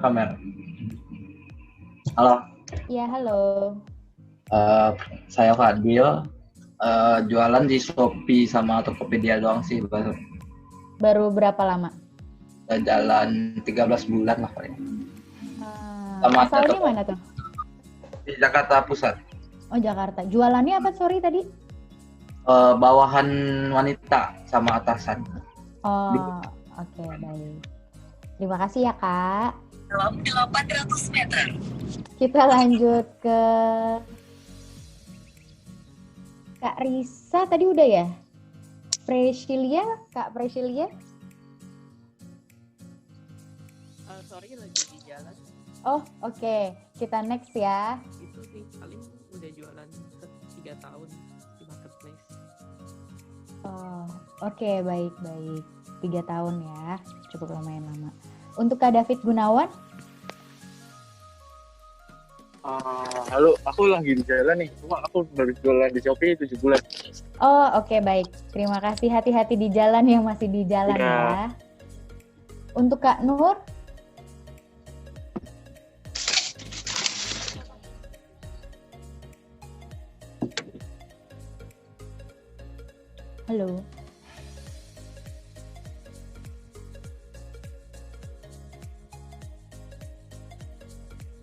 kamera. Halo, Iya, halo. saya Fadil. Jualan di Shopee sama Tokopedia doang sih. Baru berapa lama? Jalan 13 bulan lah paling. Sama ada Asalnya toko mana tuh? di Jakarta Pusat. Oh, Jakarta. Jualannya apa, sorry tadi? Bawahan wanita sama atasan. Oh, oke, baik. Terima kasih ya, Kak. Dalam 800 meter. Kita lanjut ke Kak Risa tadi udah ya? Presilia, Kak Presilia? Sorry, lagi di jalan. Oh, oke. Kita next ya. Itu sih paling udah jualan 3 tahun di marketplace. Oh, oke, baik. 3 tahun ya. Cukup lumayan lama. Untuk Kak David Gunawan? Halo, aku lagi di jalan nih. Cuma aku baru jualan di Shopee 7 bulan. Oh, oke, baik. Terima kasih. Hati-hati di jalan yang masih di jalan ya. Untuk Kak Nur? Halo.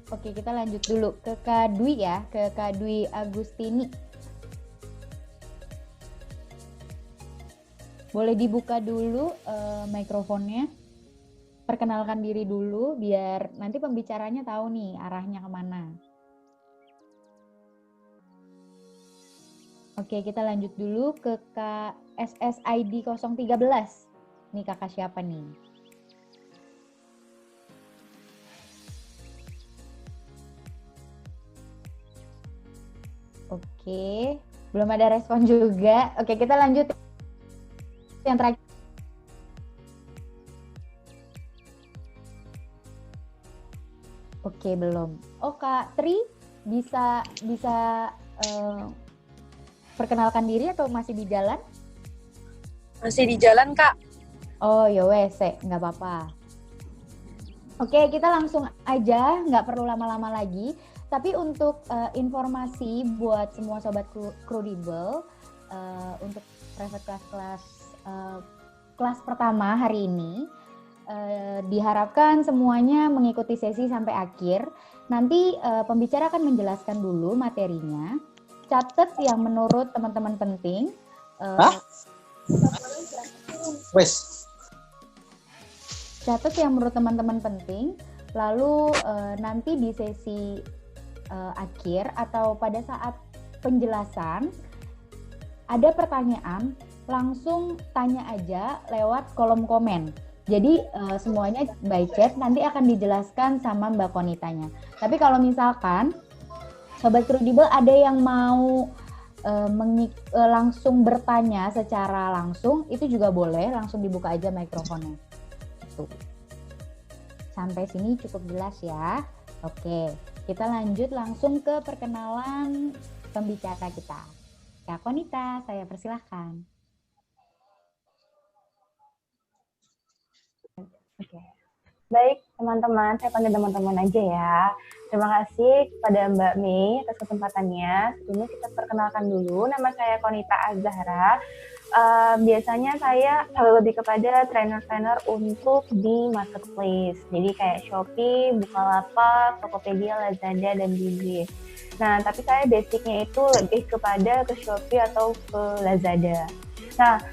Oke, kita lanjut dulu ke Kak Dwi ya, ke Kak Dwi Agustini. Boleh dibuka dulu mikrofonnya. Perkenalkan diri dulu biar nanti pembicaranya tahu nih arahnya kemana. Oke, kita lanjut dulu ke Kak SSID 013. Nih kakak siapa nih? Oke, belum ada respon juga. Oke, kita lanjut yang terakhir. Oke, belum. Oh, Kak Tri bisa perkenalkan diri atau masih di jalan? Masih di jalan, Kak. Oh, ya wes, nggak apa-apa. Oke, kita langsung aja, nggak perlu lama-lama lagi. Tapi untuk informasi buat semua sobat Crudibel, untuk private kelas pertama hari ini, diharapkan semuanya mengikuti sesi sampai akhir. Nanti pembicara akan menjelaskan dulu materinya. Catat yang menurut teman-teman penting. Catat yang menurut teman-teman penting. Lalu nanti di sesi akhir atau pada saat penjelasan ada pertanyaan, langsung tanya aja lewat kolom komen. Jadi semuanya by chat nanti akan dijelaskan sama Mbak Konitanya. Tapi kalau misalkan Sobat Crudibel ada yang mau langsung bertanya secara langsung, itu juga boleh, langsung dibuka aja mikrofonnya. Tuh. Sampai sini cukup jelas ya. Oke, kita lanjut langsung ke perkenalan pembicara kita. Kak Konita, saya persilahkan. Oke. Baik, teman-teman, saya panggil teman-teman aja ya. Terima kasih kepada Mbak Mei atas kesempatannya. Sebelumnya kita perkenalkan dulu, nama saya Konita Azahra. Biasanya saya lebih kepada trainer-trainer untuk di marketplace. Jadi kayak Shopee, Bukalapak, Tokopedia, Lazada, dan Blibli. Nah, tapi saya basicnya itu lebih kepada ke Shopee atau ke Lazada. Nah,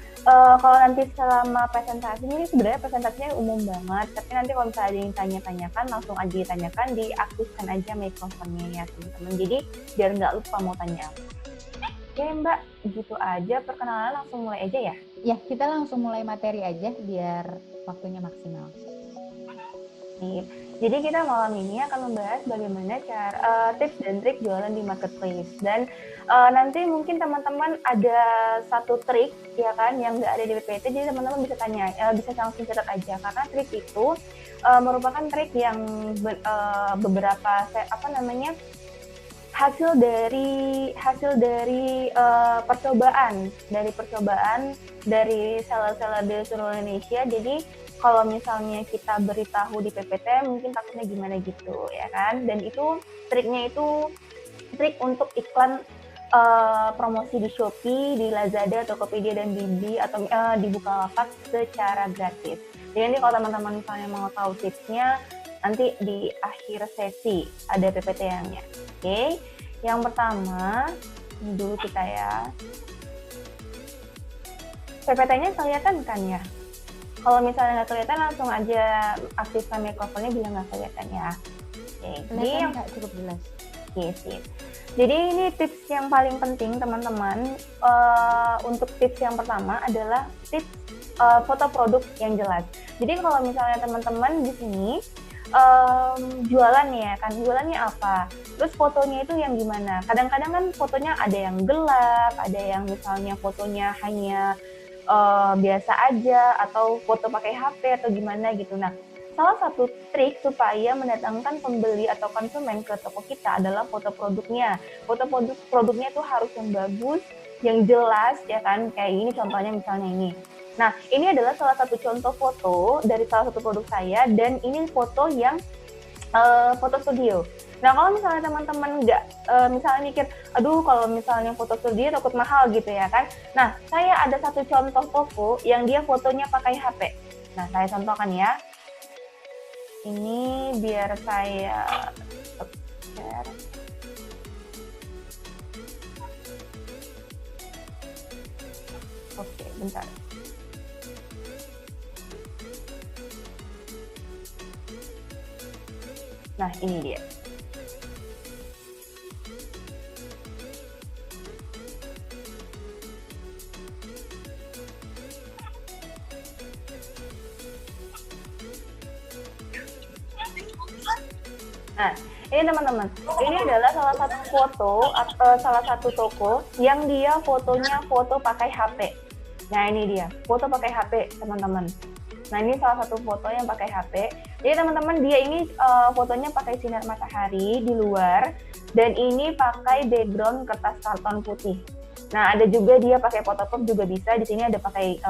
kalau nanti selama presentasi ini sebenarnya presentasinya umum banget, tapi nanti kalau misalnya ada yang tanya-tanyakan, langsung aja ditanyakan, diaktifkan aja mikrofonnya ya teman-teman. Jadi biar nggak lupa mau tanya apa. Oke Mbak, gitu aja perkenalan, langsung mulai aja ya? Ya, kita langsung mulai materi aja biar waktunya maksimal. Nih, jadi kita malam ini akan membahas bagaimana cara tips dan trik jualan di marketplace. Dan nanti mungkin teman-teman ada satu trik ya kan yang nggak ada di PPT, jadi teman-teman bisa tanya, bisa langsung catat aja karena trik itu merupakan trik yang beberapa hasil dari percobaan dari seller-seller di seluruh Indonesia. Jadi kalau misalnya kita beritahu di PPT mungkin takutnya gimana gitu ya kan. Dan itu triknya itu trik untuk iklan promosi di Shopee, di Lazada, Tokopedia, dan Bibi atau di Bukalapak secara gratis. Jadi nanti kalau teman-teman misalnya mau tahu tipsnya, nanti di akhir sesi ada PPT-nya. Oke, yang pertama ini dulu kita ya. PPT-nya kelihatan kan ya? Kalau misalnya nggak kelihatan langsung aja aktifkan mikrofonnya bila nggak kelihatan ya. Oke, jadi yang cukup jelas. Oke, sip. Jadi ini tips yang paling penting teman-teman. Untuk tips yang pertama adalah tips foto produk yang jelas. Jadi kalau misalnya teman-teman di sini jualan ya kan, jualannya apa? Terus fotonya itu yang gimana? Kadang-kadang kan fotonya ada yang gelap, ada yang misalnya fotonya hanya biasa aja, atau foto pakai HP atau gimana gitu. Nah, salah satu trik supaya mendatangkan pembeli atau konsumen ke toko kita adalah foto produknya. Foto produknya itu harus yang bagus, yang jelas ya kan. Kayak ini contohnya misalnya ini. Nah, ini adalah salah satu contoh foto dari salah satu produk saya, dan ini foto yang foto studio. Nah, kalau misalnya teman-teman nggak misalnya mikir, aduh kalau misalnya foto studio takut mahal gitu ya kan. Nah, saya ada satu contoh toko yang dia fotonya pakai HP. Nah, saya contohkan ya. Ini biar saya share. Oke, bentar. Nah, ini dia. Nah, ini teman-teman, ini adalah salah satu foto atau salah satu toko yang dia fotonya foto pakai HP. Nah, ini dia, foto pakai HP, teman-teman. Nah, ini salah satu foto yang pakai HP. Jadi teman-teman, dia ini fotonya pakai sinar matahari di luar, dan ini pakai background kertas karton putih. Nah, ada juga dia pakai Photoshop juga bisa. Di sini ada pakai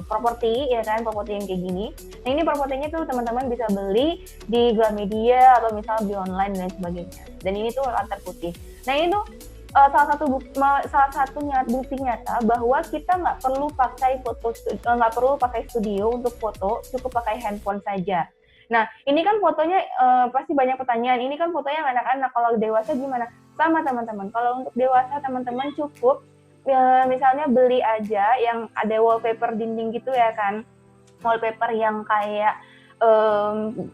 properti ya kan, properti yang kayak gini. Nah, ini propertinya tuh teman-teman bisa beli di Gramedia atau misalnya di online dan sebagainya. Dan ini tuh latar putih. Nah, ini tuh salah satu bukti nyata bahwa kita nggak perlu pakai studio untuk foto, cukup pakai handphone saja. Nah, ini kan fotonya pasti banyak pertanyaan. Ini kan fotonya anak-anak. Kalau dewasa gimana? Sama teman-teman. Kalau untuk dewasa teman-teman cukup misalnya beli aja yang ada wallpaper dinding gitu ya kan. Wallpaper yang kayak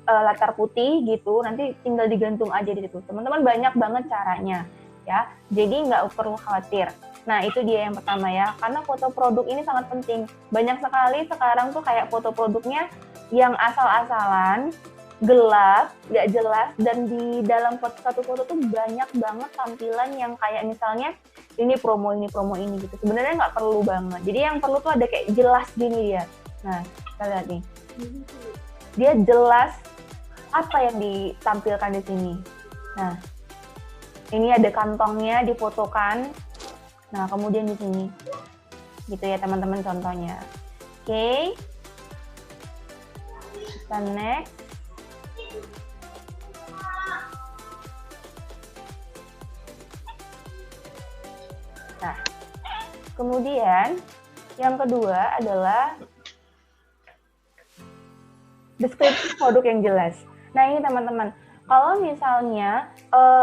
latar putih gitu. Nanti tinggal digantung aja di situ. Teman-teman, banyak banget caranya ya. Jadi nggak perlu khawatir. Nah, itu dia yang pertama ya. Karena foto produk ini sangat penting. Banyak sekali sekarang tuh kayak foto produknya yang asal-asalan, gelap, nggak jelas, dan di dalam satu foto tuh banyak banget tampilan yang kayak misalnya ini promo ini gitu. Sebenarnya nggak perlu banget. Jadi yang perlu tuh ada kayak jelas gini dia. Nah, kita lihat nih. Dia jelas apa yang ditampilkan di sini. Nah, ini ada kantongnya difotokan. Nah, kemudian di sini. Gitu ya teman-teman contohnya. Oke. Kita next. Nah, kemudian yang kedua adalah deskripsi produk yang jelas. Nah, ini teman-teman, kalau misalnya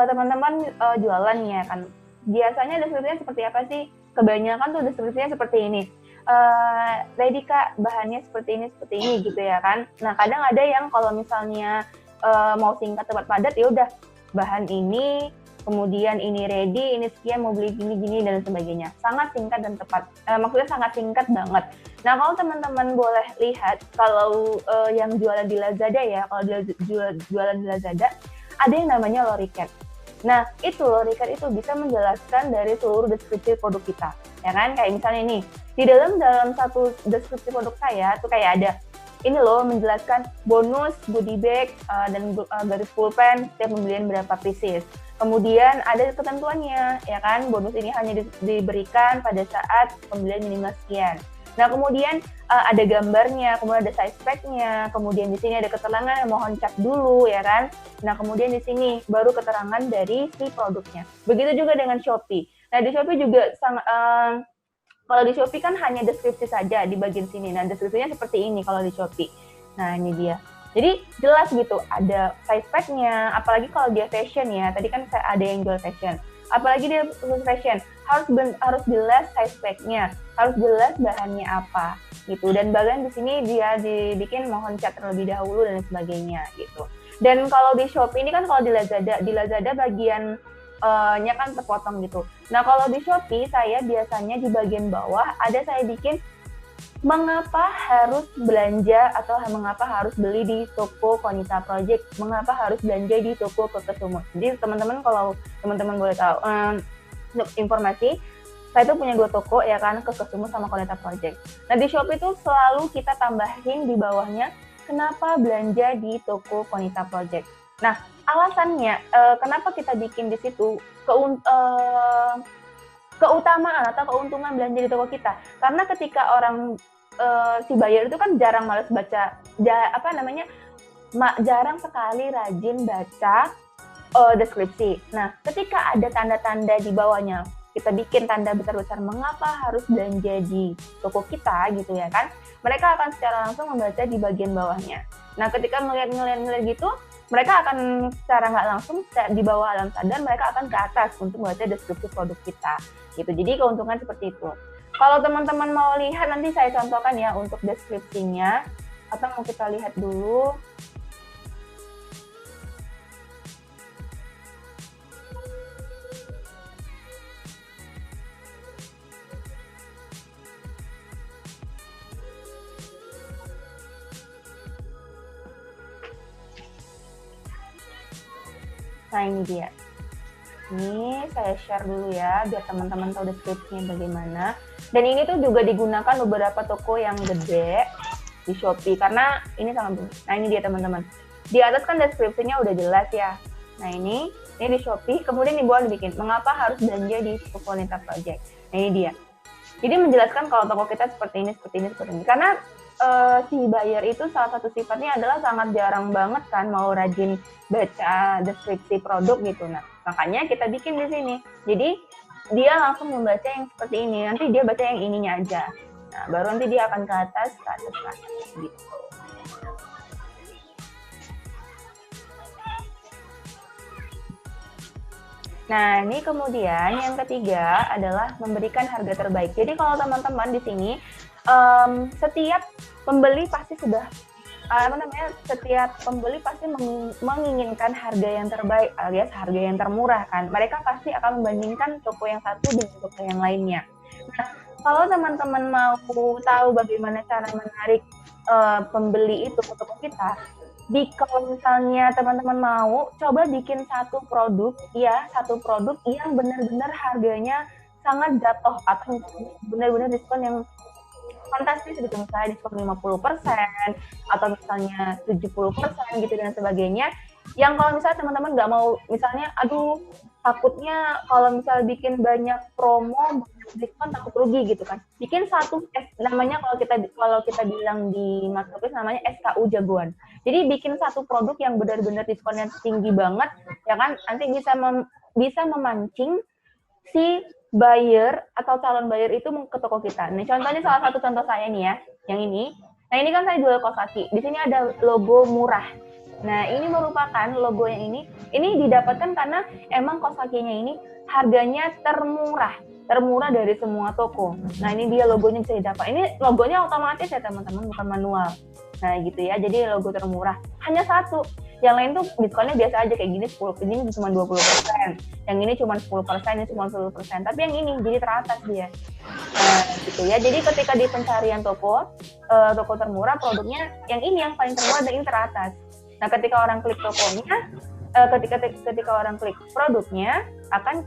teman-teman jualan ya kan, biasanya deskripsinya seperti apa sih? Kebanyakan tuh deskripsinya seperti ini. Ready Kak, bahannya seperti ini gitu ya kan. Nah, kadang ada yang kalau misalnya mau singkat tepat padat, ya udah bahan ini, kemudian ini ready, ini sekian, mau beli gini dan sebagainya. Sangat singkat dan tepat. Maksudnya sangat singkat banget. Nah, kalau teman-teman boleh lihat, kalau yang jualan di Lazada ya, kalau jualan di Lazada, ada yang namanya Loricat. Nah, itu Loricat itu bisa menjelaskan dari seluruh deskripsi produk kita. Ya kan? Kayak misalnya ini, di dalam satu deskripsi produk saya, tuh kayak ada, ini loh menjelaskan bonus, goodie bag, dan garis pulpen setiap pembelian berapa pieces. Kemudian ada ketentuannya, ya kan, bonus ini hanya diberikan pada saat pembelian minimal sekian. Nah, kemudian ada gambarnya, kemudian ada size pack-nya, kemudian di sini ada keterangan, mohon cek dulu ya kan. Nah, kemudian di sini baru keterangan dari si produknya. Begitu juga dengan Shopee. Nah, di Shopee juga kalau di Shopee kan hanya deskripsi saja di bagian sini. Nah, deskripsinya seperti ini kalau di Shopee. Nah, ini dia. Jadi jelas gitu, ada size pack-nya, apalagi kalau dia fashion ya. Tadi kan ada yang jual fashion. Apalagi dia khusus fashion, harus jelas size pack-nya, harus jelas bahannya apa gitu. Dan bahkan di sini dia dibikin mohon chat terlebih dahulu dan sebagainya gitu. Dan kalau di Shopee ini kan kalau di Lazada bagian nya kan terpotong gitu. Nah, kalau di Shopee saya biasanya di bagian bawah ada saya bikin mengapa harus belanja atau mengapa harus beli di toko Konita Project, mengapa harus belanja di toko Kekesumut. Jadi teman-teman kalau teman-teman boleh tahu untuk informasi, saya tuh punya 2 toko ya kan, Kekesumut sama Konita Project. Nah, di Shopee itu selalu kita tambahin di bawahnya kenapa belanja di toko Konita Project. Nah, alasannya kenapa kita bikin di situ keutamaan atau keuntungan belanja di toko kita, karena ketika orang si buyer itu kan jarang males baca, jarang sekali rajin baca deskripsi. Nah, ketika ada tanda-tanda di bawahnya, kita bikin tanda besar-besar mengapa harus belanja di toko kita gitu ya kan, mereka akan secara langsung membaca di bagian bawahnya. Nah, ketika melihat gitu, mereka akan secara nggak langsung di bawah alam sadar mereka akan ke atas untuk membaca deskripsi produk kita gitu. Jadi keuntungan seperti itu. Kalau teman-teman mau lihat nanti saya contohkan ya untuk deskripsinya, atau mau kita lihat dulu. Nah, ini dia. Ini saya share dulu ya, biar teman-teman tahu deskripsinya bagaimana. Dan ini tuh juga digunakan beberapa toko yang gede di Shopee, karena ini sangat bagus. Nah, ini dia teman-teman. Di atas kan deskripsinya udah jelas ya. Nah, ini di Shopee, kemudian di bawah dibikin, mengapa harus belanja di toko Konita Project. Nah, ini dia. Jadi menjelaskan kalau toko kita seperti ini. Karena si buyer itu salah satu sifatnya adalah sangat jarang banget kan mau rajin baca deskripsi produk gitu. Nah, makanya kita bikin di sini. Jadi dia langsung membaca yang seperti ini. Nanti dia baca yang ininya aja. Nah, baru nanti dia akan ke atas gitu. Nah, ini kemudian yang ketiga adalah memberikan harga terbaik. Jadi kalau teman-teman di sini setiap pembeli pasti menginginkan harga yang terbaik alias harga yang termurah kan. Mereka pasti akan membandingkan toko yang satu dengan toko yang lainnya. Nah, kalau teman-teman mau tahu bagaimana cara menarik pembeli itu ke toko kita, kalau misalnya teman-teman mau coba bikin satu produk yang benar-benar harganya sangat jatuh atau benar-benar diskon yang fantastis gitu, misalnya diskon 50% atau misalnya 70% gitu dan sebagainya. Yang kalau misalnya teman-teman nggak mau, misalnya takutnya kalau misalnya bikin banyak promo diskon takut rugi gitu kan, bikin satu namanya kalau kita bilang di marketplace namanya SKU jagoan. Jadi bikin satu produk yang benar-benar diskonnya tinggi banget ya kan, nanti bisa memancing si buyer atau calon buyer itu ke toko kita. Nih contohnya, salah satu contoh saya nih ya, yang ini. Nah, ini kan saya jual kaos kaki. Di sini ada logo murah. Nah, ini merupakan logo yang ini didapatkan karena emang kaos kakinya ini harganya termurah dari semua toko. Nah, ini dia logonya bisa didapat. Ini logonya otomatis ya teman-teman, bukan manual. Nah, gitu ya. Jadi logo termurah hanya satu. Yang lain tuh diskonnya biasa aja kayak gini, 10, ini cuma 20%. Yang ini cuma 10%, ini cuma 10%. Tapi yang ini jadi teratas dia. Nah, gitu ya. Jadi ketika di pencarian toko termurah, produknya yang ini yang paling termurah dan ini teratas. Nah, ketika orang klik tokonya, ketika orang klik produknya akan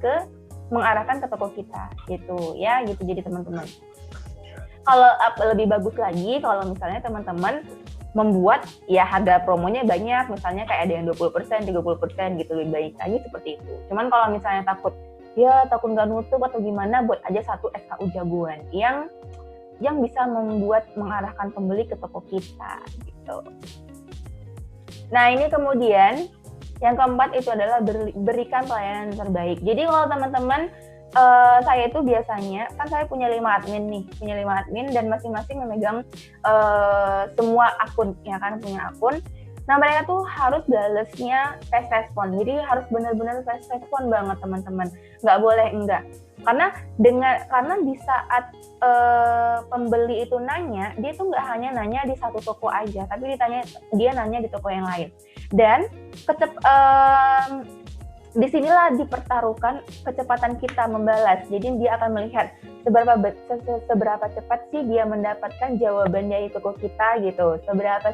mengarahkan ke toko kita, gitu ya, gitu. Jadi teman-teman, kalau lebih bagus lagi kalau misalnya teman-teman membuat ya harga promonya banyak, misalnya kayak ada yang 20%, 30% gitu, lebih baik lagi seperti itu. Cuman kalau misalnya takut nggak nutup atau gimana, buat aja satu SKU jagoan yang yang bisa membuat mengarahkan pembeli ke toko kita gitu. Nah, ini kemudian yang keempat itu adalah berikan pelayanan terbaik. Jadi kalau teman-teman, saya itu biasanya, kan saya punya 5 admin dan masing-masing memegang semua akun, ya kan, punya akun. Nah, mereka tuh harus balesnya fast respon. Jadi harus benar-benar fast respon banget teman-teman. Nggak boleh enggak. Karena di saat pembeli itu nanya, dia tuh nggak hanya nanya di satu toko aja, tapi dia nanya di toko yang lain. Dan disinilah dipertaruhkan kecepatan kita membalas. Jadi dia akan melihat seberapa cepat sih dia mendapatkan jawaban dari toko kita gitu. Seberapa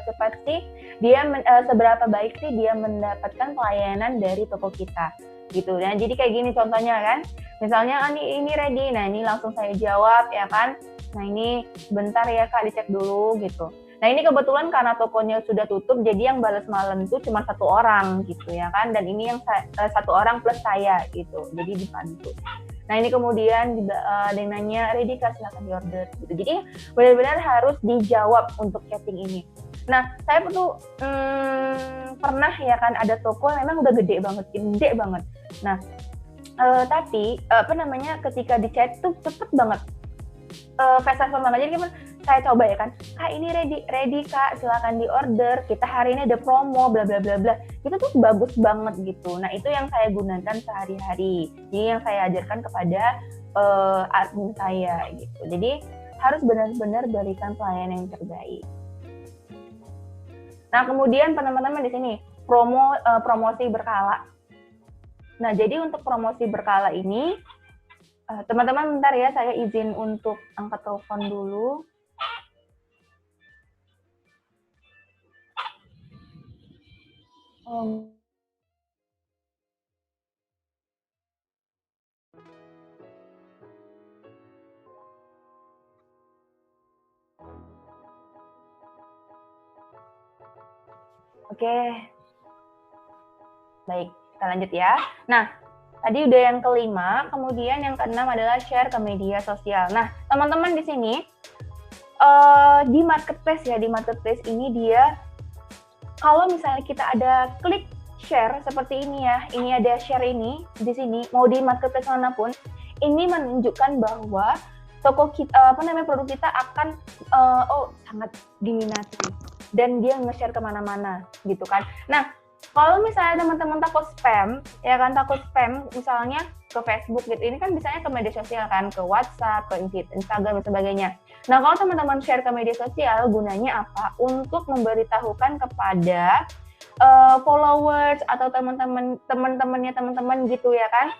baik sih dia mendapatkan pelayanan dari toko kita gitu. Nah, jadi kayak gini contohnya kan. Misalnya ini ready. Nah, ini langsung saya jawab ya kan. Nah, ini bentar ya Kak, dicek dulu gitu. Nah, ini kebetulan karena tokonya sudah tutup, jadi yang balas malam itu cuma 1 orang gitu ya kan. Dan ini yang 1 orang plus saya gitu. Jadi dibantu. Nah, ini kemudian ada yang nanya, ready Kak, silakan di order gitu. Jadi benar-benar harus dijawab untuk chatting ini. Nah, saya tuh pernah ya kan ada toko memang udah gede banget. Nah, tapi ketika di chat tuh cepet banget. Fast respon banget. Jadi gimana? Saya coba ya kan, Kak ini ready Kak, silakan di order. Kita hari ini ada promo, bla bla bla bla. Itu tuh bagus banget gitu. Nah, itu yang saya gunakan sehari-hari. Jadi yang saya ajarkan kepada admin saya gitu. Jadi harus benar-benar berikan pelayanan yang terbaik. Nah, kemudian teman-teman di sini promosi berkala. Nah, jadi untuk promosi berkala ini, teman-teman bentar ya, saya izin untuk angkat telepon dulu. Oke. Baik, kita lanjut ya. Nah, tadi udah yang kelima, kemudian yang keenam adalah share ke media sosial. Nah, teman-teman di sini, di marketplace ini dia, kalau misalnya kita ada klik share seperti ini ya, ini ada share ini di sini, mau di marketplace manapun, ini menunjukkan bahwa toko kita, produk kita akan sangat diminati dan dia nge-share kemana-mana gitu kan. Nah, kalau misalnya teman-teman takut spam, misalnya ke Facebook gitu, ini kan biasanya ke media sosial kan, ke WhatsApp, ke Instagram dan sebagainya. Nah, kalau teman-teman share ke media sosial, gunanya apa? Untuk memberitahukan kepada followers atau teman-temannya teman-teman gitu ya kan,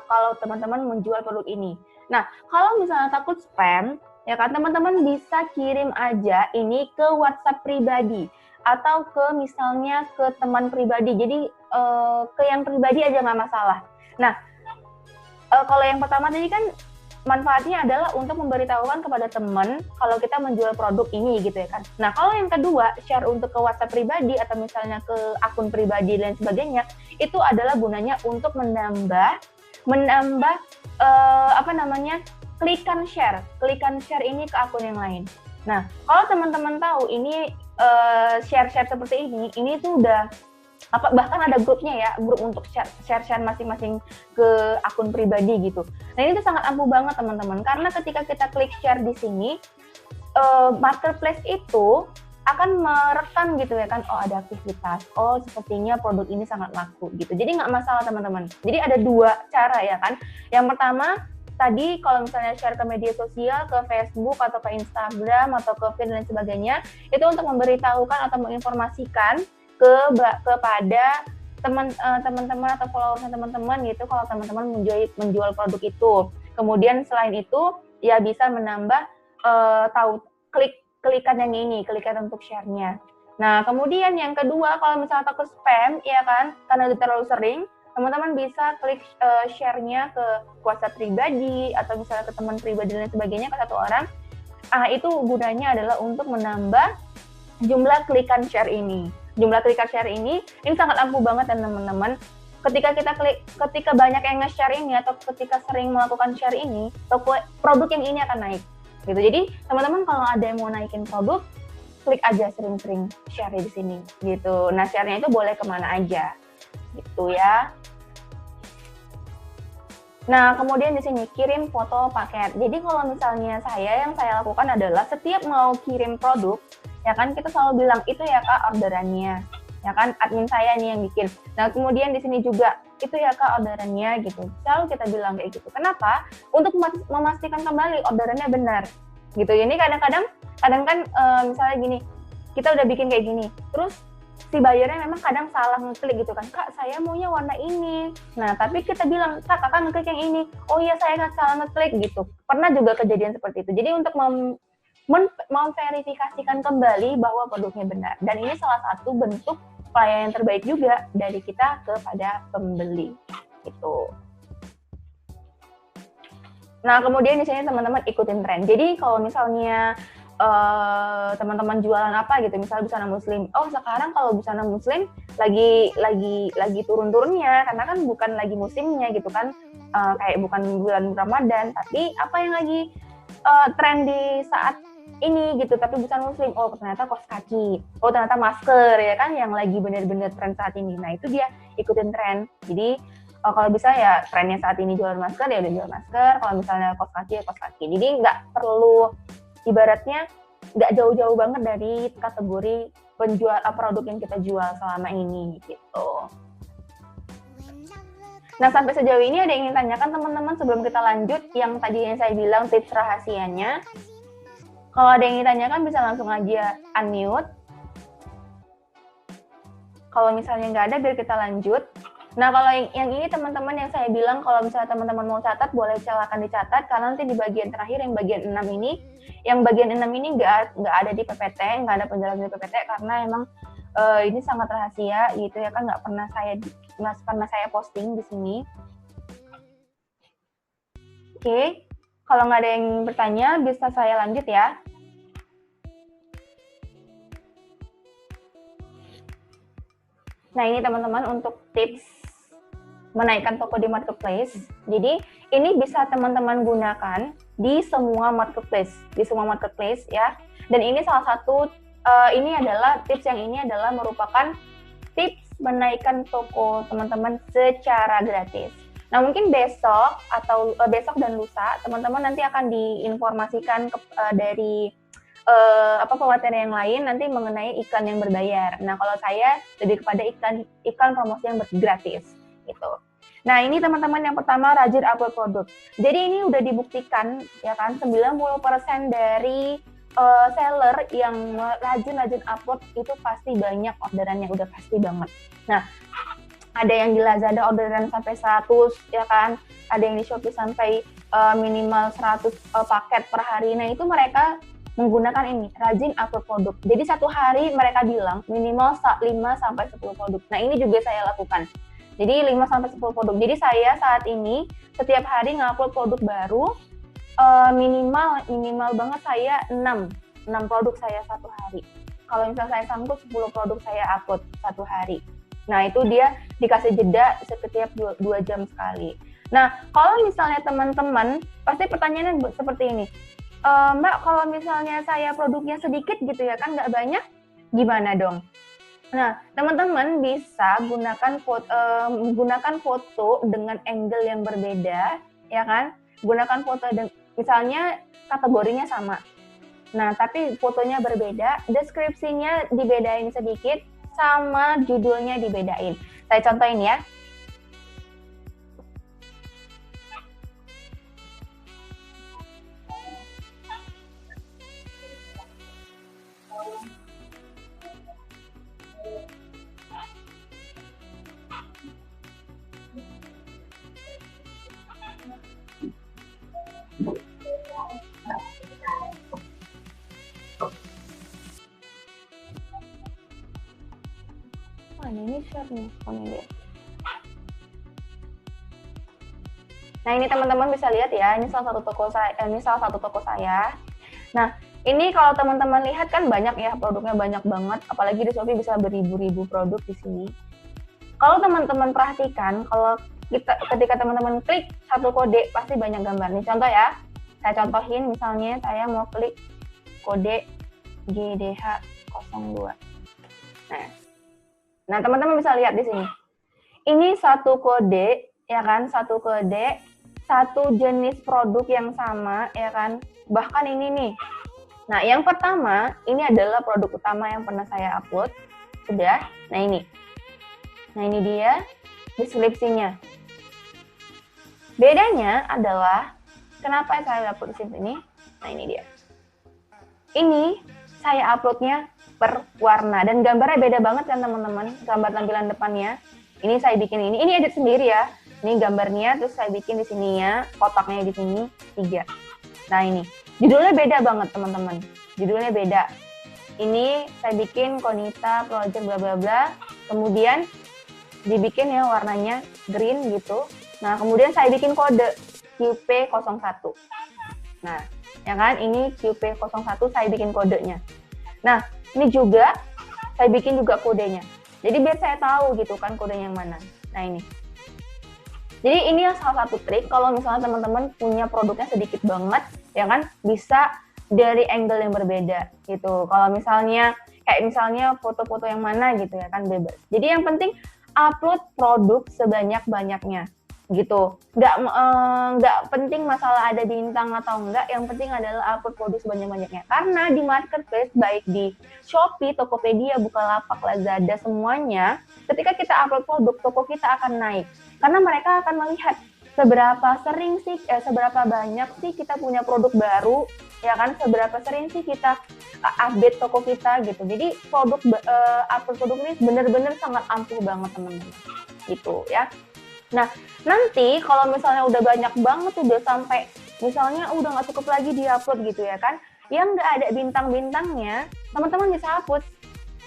kalau teman-teman menjual produk ini. Nah, kalau misalnya takut spam, ya kan, teman-teman bisa kirim aja ini ke WhatsApp pribadi atau ke misalnya ke teman pribadi. Jadi ke yang pribadi aja nggak masalah. Nah, kalau yang pertama tadi kan manfaatnya adalah untuk memberitahukan kepada teman kalau kita menjual produk ini gitu ya kan. Nah, kalau yang kedua, share untuk ke WhatsApp pribadi atau misalnya ke akun pribadi dan sebagainya, itu adalah gunanya untuk menambah klikan share ini ke akun yang lain. Nah, kalau teman-teman tahu ini share seperti ini tuh udah bahkan ada grupnya ya, grup untuk share masing-masing ke akun pribadi gitu. Nah, ini tuh sangat ampuh banget teman-teman, karena ketika kita klik share di sini, marketplace itu akan merekam gitu ya kan, oh ada aktivitas, oh sepertinya produk ini sangat laku gitu. Jadi nggak masalah teman-teman. Jadi ada 2 cara ya kan. Yang pertama, tadi kalau misalnya share ke media sosial, ke Facebook atau ke Instagram atau ke feed dan sebagainya, itu untuk memberitahukan atau menginformasikan kepada teman-teman atau followersnya teman-teman gitu, kalau teman-teman menjual produk itu. Kemudian selain itu ya bisa menambah klikan yang ini, klikan untuk share-nya. Nah, kemudian yang kedua, kalau misalnya takut spam ya kan, karena udah terlalu sering, teman-teman bisa klik share-nya ke WhatsApp pribadi atau misalnya ke teman pribadi dan sebagainya ke 1 orang. Itu gunanya adalah untuk menambah jumlah klikan share ini. Jumlah klikan share ini sangat ampuh banget dan teman-teman. Ketika banyak yang nge-share ini atau ketika sering melakukan share ini, produk yang ini akan naik. gitu. Jadi teman-teman kalau ada yang mau naikin produk, klik aja sering-sering share di sini gitu. Nah, share-nya itu boleh kemana aja gitu ya. Nah, kemudian di sini kirim foto paket. Jadi kalau misalnya yang saya lakukan adalah setiap mau kirim produk, ya kan kita selalu bilang itu ya Kak orderannya. Ya kan admin saya nih yang bikin. Nah, kemudian di sini juga itu ya Kak orderannya gitu. Selalu kita bilang kayak gitu. Kenapa? Untuk memastikan kembali orderannya benar. Gitu. Ini kadang kan misalnya gini, kita udah bikin kayak gini, terus si buyernya memang kadang salah ngeklik gitu kan, Kak saya maunya warna ini. Nah tapi kita bilang, Kak kakak ngeklik yang ini. Oh iya saya nggak salah ngeklik gitu. Pernah juga kejadian seperti itu. Jadi untuk memverifikasikan kembali bahwa produknya benar. Dan ini salah satu bentuk pelayanan terbaik juga dari kita kepada pembeli gitu. Nah, kemudian di sini teman-teman ikutin tren. Jadi kalau misalnya teman-teman jualan apa gitu, misalnya busana muslim. Oh, sekarang kalau busana muslim lagi turun-turunnya karena kan bukan lagi musimnya gitu kan. Kayak bukan bulan Ramadan, tapi apa yang lagi tren di saat ini gitu, tapi busana muslim. Oh, ternyata kaos kaki. Oh, ternyata masker ya kan yang lagi benar-benar tren saat ini. Nah, itu dia ikutin tren. Jadi kalau bisa ya trennya saat ini jualan masker ya udah jual masker, kalau misalnya kaos kaki ya kaos kaki. Jadi nggak perlu, ibaratnya nggak jauh-jauh banget dari kategori penjual produk yang kita jual selama ini gitu. Nah sampai sejauh ini ada yang ingin tanyakan teman-teman sebelum kita lanjut yang tadi yang saya bilang tips rahasianya. Kalau ada yang ingin tanyakan bisa langsung aja unmute. Kalau misalnya nggak ada biar kita lanjut. Nah, kalau yang ini teman-teman yang saya bilang kalau misalnya teman-teman mau catat, boleh silakan dicatat karena nanti di bagian terakhir yang bagian 6 ini, yang bagian 6 ini nggak ada di PPT, nggak ada penjelasan di PPT karena emang ini sangat rahasia gitu ya kan, nggak pernah saya posting di sini. Oke, kalau nggak ada yang bertanya bisa saya lanjut ya. Nah, ini teman-teman untuk tips menaikkan toko di marketplace. Jadi ini bisa teman-teman gunakan di semua marketplace, ya. Dan ini salah satu ini adalah tips yang ini adalah merupakan tips menaikkan toko teman-teman secara gratis. Nah mungkin besok dan lusa teman-teman nanti akan diinformasikan dari pemateri yang lain nanti mengenai iklan yang berbayar. Nah kalau saya lebih kepada iklan promosi yang gratis gitu. Nah ini teman-teman yang pertama rajin upload produk. Jadi ini udah dibuktikan ya kan 90% dari seller yang rajin upload itu pasti banyak orderannya, udah pasti banget. Nah ada yang di Lazada orderan sampai 100 ya kan, ada yang di Shopee sampai minimal 100 paket per hari. Nah itu mereka menggunakan ini rajin upload produk. Jadi satu hari mereka bilang minimal 5-10 produk. Nah ini juga saya lakukan. Jadi 5-10 produk. Jadi saya saat ini setiap hari ngupload produk baru minimal banget saya 6 produk saya satu hari. Kalau misalnya saya sanggup 10 produk saya upload satu hari. Nah itu dia dikasih jeda setiap 2 jam sekali. Nah kalau misalnya teman-teman pasti pertanyaannya seperti ini. Mbak kalau misalnya saya produknya sedikit gitu ya kan nggak banyak, gimana dong? Nah, teman-teman bisa gunakan foto dengan angle yang berbeda, ya kan? Gunakan foto misalnya kategorinya sama. Nah, tapi fotonya berbeda, deskripsinya dibedain sedikit, sama judulnya dibedain. Saya contohin ya. Ini share nih, dia. Nah ini teman-teman bisa lihat ya, ini salah satu toko saya. Nah ini kalau teman-teman lihat kan banyak ya, produknya banyak banget, apalagi di Shopee bisa beribu-ribu produk di sini. Kalau teman-teman perhatikan, kalau ketika teman-teman klik satu kode pasti banyak gambar. Nih contoh ya, Saya contohin misalnya saya mau klik kode GDH02. Nah, teman-teman bisa lihat di sini. Ini satu kode, ya kan? Satu kode, satu jenis produk yang sama, ya kan? Bahkan ini nih. Nah, yang pertama, ini adalah produk utama yang pernah saya upload. Sudah. Nah, ini. Nah, ini dia deskripsinya. Bedanya adalah, kenapa saya upload di sini? Nah, ini dia. Ini saya uploadnya per warna dan gambarnya beda banget kan teman-teman, gambar tampilan depannya. Ini saya bikin ini edit sendiri ya. Ini gambarnya, terus saya bikin di sininya, kotaknya di sini 3. Nah ini, judulnya beda banget teman-teman. Judulnya beda. Ini saya bikin Konita Project bla bla bla. Kemudian dibikin ya warnanya green gitu. Nah kemudian saya bikin kode QP01. Nah, ya kan, ini QP01 saya bikin kodenya. Nah, ini juga saya bikin juga kodenya. Jadi biar saya tahu gitu kan kodenya yang mana. Nah, ini. Jadi ini salah satu trik kalau misalnya teman-teman punya produknya sedikit banget, ya kan, bisa dari angle yang berbeda gitu. Kalau misalnya kayak misalnya foto-foto yang mana gitu ya kan, bebas. Jadi yang penting upload produk sebanyak-banyaknya gitu. Nggak penting masalah ada bintang atau enggak, yang penting adalah upload produk sebanyak-banyaknya. Karena di marketplace, baik di Shopee, Tokopedia, Bukalapak, Lazada, semuanya, ketika kita upload produk, toko kita akan naik. Karena mereka akan melihat seberapa sering sih, seberapa banyak sih kita punya produk baru, ya kan, seberapa sering sih kita update toko kita gitu. Jadi upload produk ini benar-benar sangat ampuh banget teman-teman, gitu ya. Nah, nanti kalau misalnya udah banyak banget, udah sampai misalnya udah nggak cukup lagi di-upload gitu ya kan, yang nggak ada bintang-bintangnya, teman-teman bisa hapus.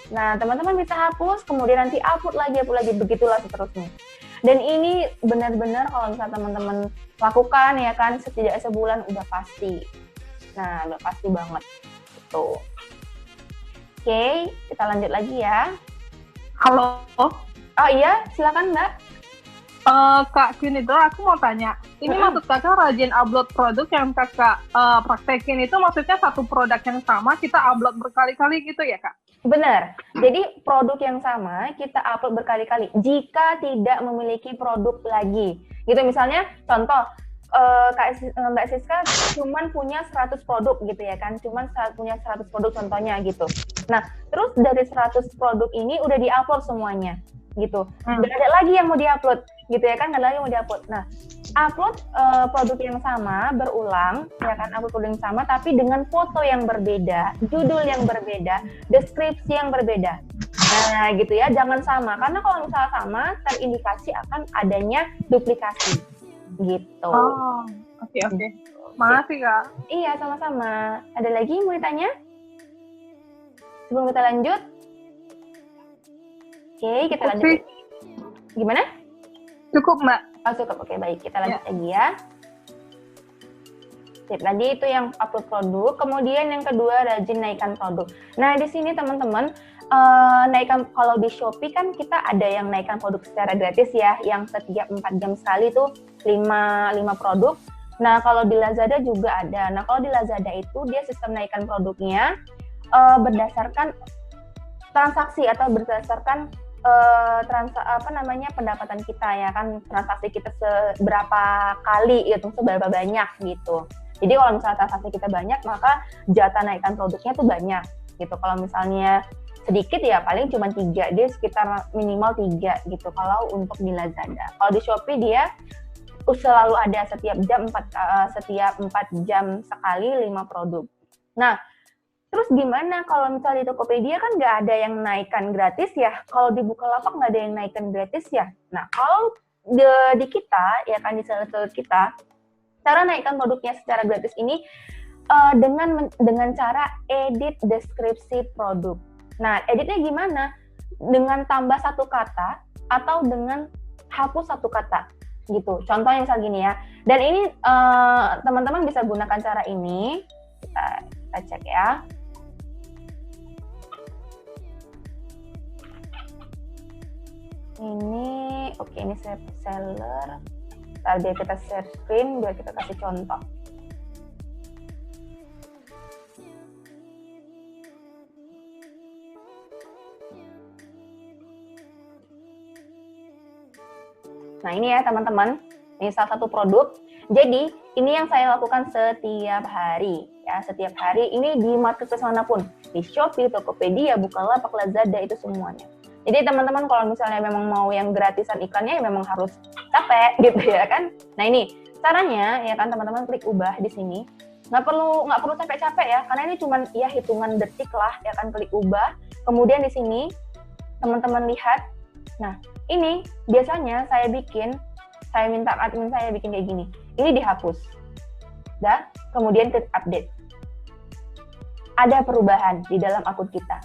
Nah, teman-teman bisa hapus, kemudian nanti upload lagi, begitulah seterusnya. Dan ini benar-benar kalau misalnya teman-teman lakukan ya kan, setidaknya sebulan udah pasti. Nah, udah pasti banget. Gitu. Oke, kita lanjut lagi ya. Halo. Oh iya, silakan Mbak. Kak Quinidor, aku mau tanya. Ini maksud kakak rajin upload produk yang kakak praktekin itu maksudnya satu produk yang sama kita upload berkali-kali gitu ya Kak? Benar. Jadi produk yang sama kita upload berkali-kali jika tidak memiliki produk lagi. Gitu misalnya contoh Mbak Siska cuman punya 100 produk gitu ya kan. Cuman punya 100 produk contohnya gitu. Nah, terus dari 100 produk ini udah di-upload semuanya gitu. Nggak ada lagi yang mau di-upload gitu ya kan, nggak ada lagi yang mau di-upload. Nah, upload produk yang sama berulang ya kan, upload produk yang sama tapi dengan foto yang berbeda, judul yang berbeda, deskripsi yang berbeda. Nah gitu ya, jangan sama, karena kalau misalnya sama terindikasi akan adanya duplikasi gitu. Oh, oke. Makasih Kak. Iya, sama-sama. Ada lagi mau ditanya sebelum kita lanjut? Oke, kita lanjut. Gimana? Cukup Mbak. Oh, cukup. Oke, baik. Kita lanjut lagi ya. Sip, tadi itu yang upload produk. Kemudian yang kedua, rajin naikkan produk. Nah, di sini teman-teman, naikkan, kalau di Shopee kan kita ada yang naikkan produk secara gratis ya, yang setiap 4 jam sekali tuh 5 produk. Nah, kalau di Lazada juga ada. Nah, kalau di Lazada itu dia sistem naikkan produknya berdasarkan transaksi atau berdasarkan pendapatan kita ya kan, transaksi kita seberapa kali gitu, seberapa banyak gitu. Jadi kalau misalnya transaksi kita banyak, maka jatah naikkan produknya tuh banyak gitu. Kalau misalnya sedikit ya paling cuma 3, dia sekitar minimal 3 gitu kalau untuk di Lazada. Kalau di Shopee dia selalu ada setiap 4 jam sekali 5 produk. Nah, terus gimana kalau misalnya di Tokopedia kan nggak ada yang naikkan gratis ya, kalau di Bukalapak nggak ada yang naikkan gratis ya. Nah, kalau di kita, ya kan di seller-seller kita, cara naikkan produknya secara gratis ini dengan cara edit deskripsi produk. Nah, editnya gimana? Dengan tambah 1 kata atau dengan hapus 1 kata gitu. Contohnya misal gini ya. Dan ini teman-teman bisa gunakan cara ini. Kita cek ya. Ini, oke, ini seller. Biar kita share screen, biar kita kasih contoh. Nah ini ya teman-teman, ini salah satu produk. Jadi ini yang saya lakukan setiap hari ya, setiap hari ini di marketplace manapun, di Shopee, Tokopedia, Bukalapak, Lazada itu semuanya. Jadi teman-teman kalau misalnya memang mau yang gratisan iklannya ya memang harus capek gitu ya kan. Nah ini caranya ya kan teman-teman, klik ubah di sini. Nggak perlu capek-capek ya, karena ini cuma ya hitungan detik lah ya kan, klik ubah. Kemudian di sini teman-teman lihat. Nah ini biasanya saya minta admin saya bikin kayak gini. Ini dihapus. Dah, kemudian klik update. Ada perubahan di dalam akun kita.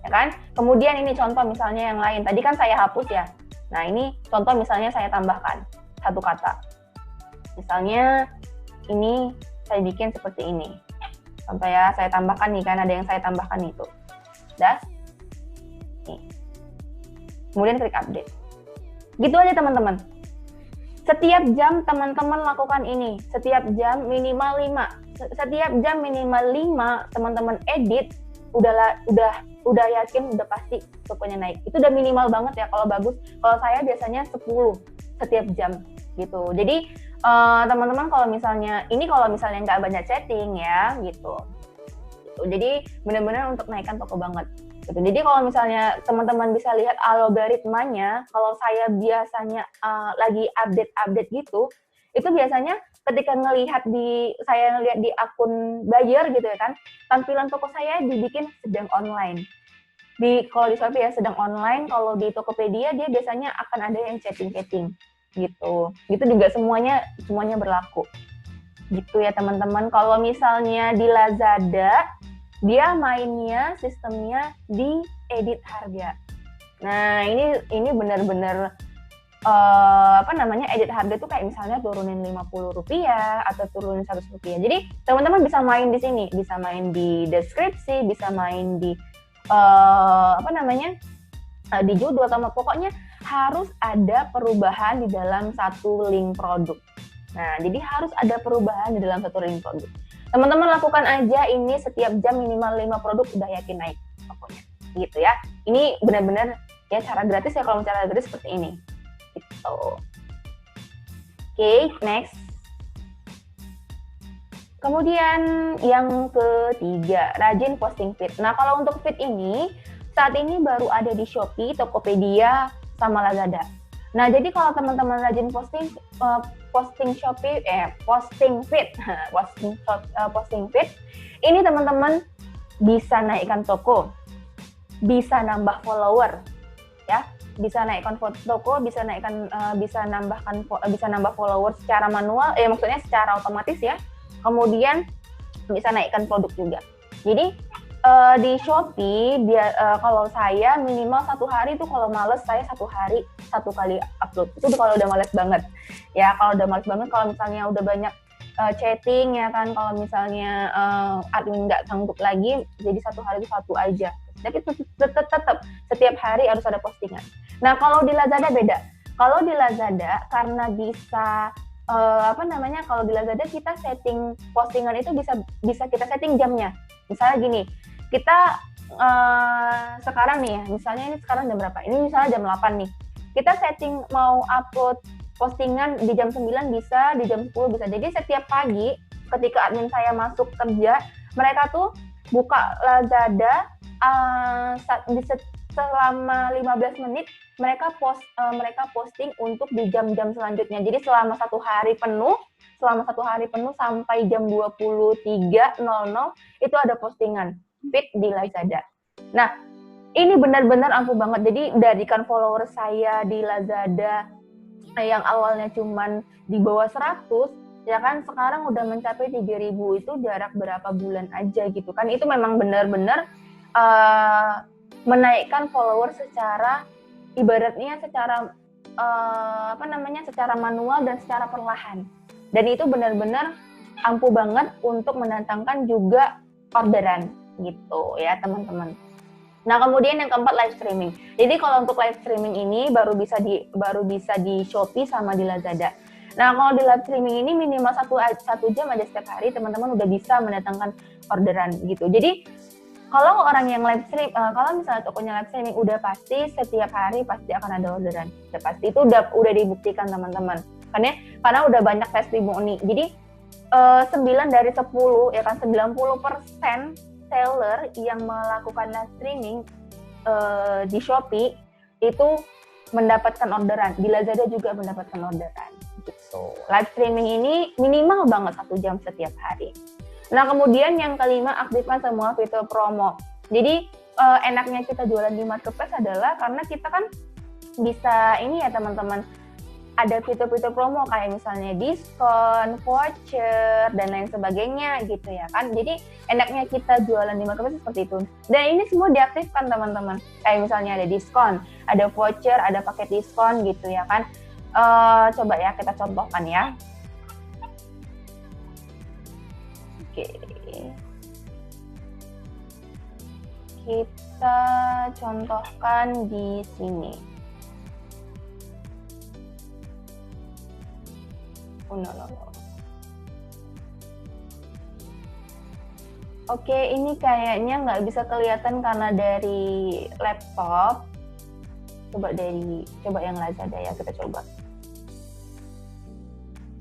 Ya kan? Kemudian ini contoh misalnya yang lain. Tadi kan saya hapus ya. Nah, ini contoh misalnya saya tambahkan satu kata. Misalnya ini saya bikin seperti ini. Contoh ya, saya tambahkan nih kan, ada yang saya tambahkan itu. Dah. Nih. Kemudian klik update. Gitu aja teman-teman. Setiap jam teman-teman lakukan ini. Setiap jam minimal 5. Setiap jam minimal 5 teman-teman edit, udah yakin udah pasti tokonya naik. Itu udah minimal banget ya kalau bagus. Kalau saya biasanya 10 setiap jam gitu. Jadi teman-teman kalau misalnya nggak banyak chatting ya gitu. Jadi benar-benar untuk naikkan toko banget. Gitu. Jadi kalau misalnya teman-teman bisa lihat algoritmanya, kalau saya biasanya lagi update gitu, itu biasanya ketika saya ngelihat di akun buyer gitu ya kan, tampilan toko saya dibikin sedang online. Kalau di Shopee ya sedang online, kalau di Tokopedia dia biasanya akan ada yang chatting gitu. Gitu juga semuanya berlaku. Gitu ya teman-teman. Kalau misalnya di Lazada, dia mainnya sistemnya di edit harga. Nah, ini benar-benar edit harga tuh kayak misalnya turunin Rp50 atau turunin Rp100. Jadi teman-teman bisa main di sini, bisa main di deskripsi, bisa main di di judul atau pokoknya harus ada perubahan di dalam satu link produk. Nah, jadi harus ada perubahan di dalam satu link produk. Teman-teman lakukan aja ini setiap jam minimal 5 produk udah yakin naik pokoknya. Gitu ya. Ini benar-benar ya cara gratis ya, kalau cara gratis seperti ini. Gitu. Oke, next. Kemudian yang ketiga, rajin posting feed. Nah, kalau untuk feed ini saat ini baru ada di Shopee, Tokopedia, sama Lazada. Nah, jadi kalau teman-teman rajin posting feed, ini teman-teman bisa naikkan toko, bisa nambah follower, ya, bisa naikkan toko, bisa nambah follower secara manual, maksudnya secara otomatis ya. Kemudian bisa naikkan produk juga. Jadi di Shopee kalau saya minimal 1 hari itu, kalau males saya 1 hari 1 kali upload. Itu kalau udah males banget ya. Kalau udah males banget, kalau misalnya udah banyak chatting ya kan, kalau misalnya admin nggak sanggup lagi, jadi 1 hari itu 1 aja. Tapi tetap setiap hari harus ada postingan. Nah, kalau di Lazada beda. Kalau di Lazada karena bisa kalau di Lazada kita setting postingan itu bisa kita setting jamnya. Misalnya gini, kita sekarang nih ya, misalnya ini sekarang jam berapa? Ini misalnya jam 8 nih. Kita setting mau upload postingan di jam 9 bisa, di jam 10 bisa. Jadi setiap pagi ketika admin saya masuk kerja, mereka tuh buka Lazada selama 15 menit mereka posting untuk di jam-jam selanjutnya. Jadi selama 1 hari penuh sampai jam 23.00 itu ada postingan feed di Lazada. Nah, ini benar-benar ampuh banget. Jadi dari kan follower saya di Lazada yang awalnya cuman di bawah 100, ya kan sekarang udah mencapai 3.000. Itu jarak berapa bulan aja gitu kan. Itu memang benar-benar menaikkan follower secara ibaratnya secara secara manual dan secara perlahan. Dan itu benar-benar ampuh banget untuk mendatangkan juga orderan gitu ya teman-teman. Nah, kemudian yang keempat, live streaming. Jadi kalau untuk live streaming ini baru bisa di Shopee sama di Lazada. Nah, kalau di live streaming ini minimal 1 jam aja setiap hari teman-teman udah bisa mendatangkan orderan gitu. Jadi Kalau orang yang live stream, kalau misalnya tokonya live streaming udah pasti setiap hari pasti akan ada orderan. Udah pasti itu udah dibuktikan teman-teman. Karena udah banyak testimoni. Jadi 9 dari 10 ya kan 90% seller yang melakukan live streaming di Shopee itu mendapatkan orderan. Di Lazada juga mendapatkan orderan. Gitu. Live streaming ini minimal banget 1 jam setiap hari. Nah, kemudian yang kelima, aktifkan semua fitur promo. Jadi, enaknya kita jualan di marketplace adalah karena kita kan bisa ini ya teman-teman, ada fitur-fitur promo kayak misalnya diskon, voucher, dan lain sebagainya gitu ya kan. Jadi, enaknya kita jualan di marketplace seperti itu. Dan ini semua diaktifkan teman-teman. Kayak misalnya ada diskon, ada voucher, ada paket diskon gitu ya kan. Coba ya kita contohkan ya. Oke. Kita contohkan di sini. No. Oke, ini kayaknya nggak bisa kelihatan karena dari laptop. Coba yang Lazada ya, kita coba.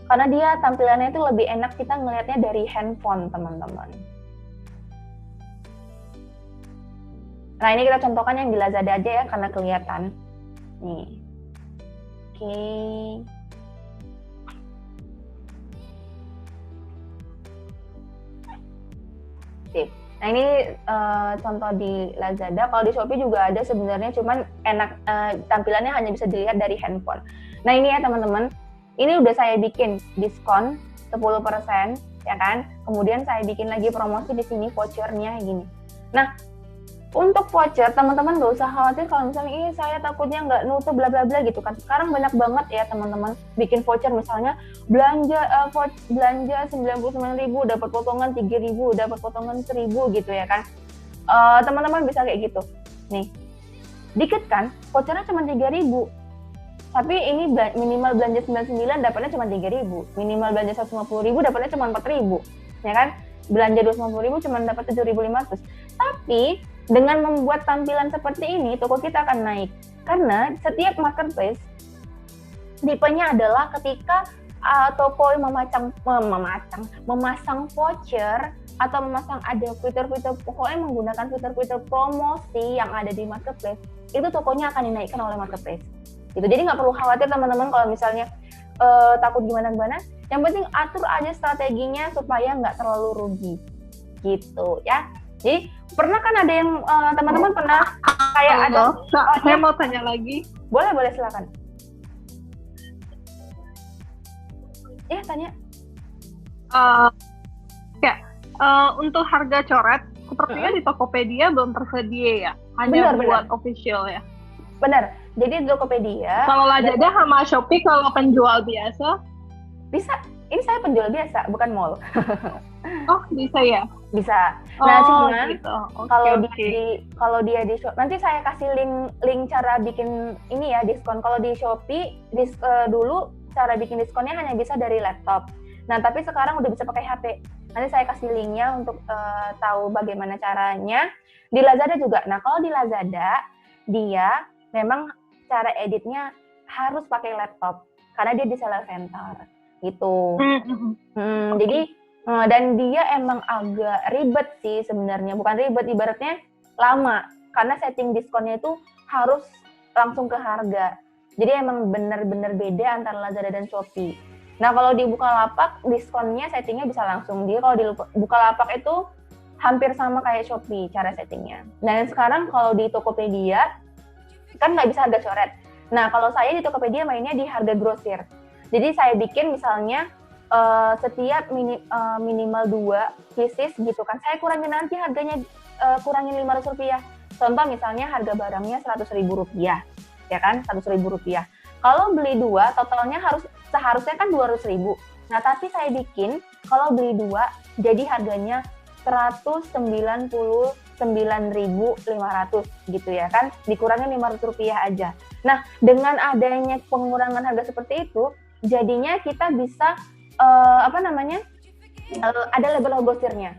Karena dia tampilannya itu lebih enak kita ngelihatnya dari handphone, teman-teman. Nah, ini kita contohkan yang di Lazada aja ya, karena kelihatan. Nih. Oke. Sip. Nah, ini contoh di Lazada. Kalau di Shopee juga ada sebenarnya, cuman enak tampilannya hanya bisa dilihat dari handphone. Nah, ini ya teman-teman. Ini udah saya bikin diskon 10% ya kan. Kemudian saya bikin lagi promosi di sini vouchernya gini. Nah, untuk voucher teman-teman nggak usah khawatir kalau misalnya saya takutnya nggak nutup bla bla bla gitu kan. Sekarang banyak banget ya teman-teman bikin voucher, misalnya belanja 99.000 dapat potongan 3.000, dapat potongan 1.000 gitu ya kan. Teman-teman bisa kayak gitu. Nih. Dikit kan? Vouchernya cuma 3.000. Tapi ini minimal belanja 99 dapatnya cuma 3.000. Minimal belanja 150.000 dapatnya cuma 4.000. Ya kan? Belanja 250.000 cuma dapat 7.500. Tapi dengan membuat tampilan seperti ini, toko kita akan naik. Karena setiap marketplace tipenya adalah ketika toko memasang voucher atau memasang ada fitur-fitur, pokoknya menggunakan fitur-fitur promosi yang ada di marketplace, itu tokonya akan dinaikkan oleh marketplace. Gitu. Jadi nggak perlu khawatir teman-teman kalau misalnya takut gimana-gimana. Yang penting atur aja strateginya supaya nggak terlalu rugi. Gitu ya. Jadi pernah kan ada yang teman-teman pernah kayak ada. Saya mau tanya lagi. Boleh silakan. Ya tanya. Untuk harga coret, sepertinya di Tokopedia belum tersedia ya, hanya buat official ya. Benar. Jadi Tokopedia. Kalau Lazada sama Shopee kalau penjual biasa? Bisa. Ini saya penjual biasa, bukan mall. Oh, bisa ya? Bisa. Nah, cuman gitu. kalau dia di Shopee, nanti saya kasih link cara bikin ini ya diskon. Kalau di Shopee dulu cara bikin diskonnya hanya bisa dari laptop. Nah, tapi sekarang udah bisa pakai HP. Nanti saya kasih linknya untuk tahu bagaimana caranya. Di Lazada juga. Nah, kalau di Lazada dia memang cara editnya harus pakai laptop karena dia di seller center gitu. Jadi dan dia emang agak ribet sih sebenarnya, bukan ribet, ibaratnya lama karena setting diskonnya itu harus langsung ke harga. Jadi emang bener-bener beda antara Lazada dan Shopee. Nah, kalau di Bukalapak diskonnya settingnya bisa langsung. Dia kalau di Bukalapak itu hampir sama kayak Shopee cara settingnya. Dan sekarang kalau di Tokopedia kan nggak bisa harga coret. Nah, kalau saya di Tokopedia mainnya di harga grosir. Jadi saya bikin misalnya setiap minimal 2 pieces gitu kan. Saya kurangin nanti harganya, kurangin Rp500. Contoh misalnya harga barangnya Rp100.000, ya kan, Rp100.000. Kalau beli 2 totalnya seharusnya kan Rp200.000. Nah, tapi saya bikin kalau beli 2 jadi harganya Rp199.500 gitu ya kan, dikurangin Rp500 aja. Nah, dengan adanya pengurangan harga seperti itu, jadinya kita bisa ada label grosirnya.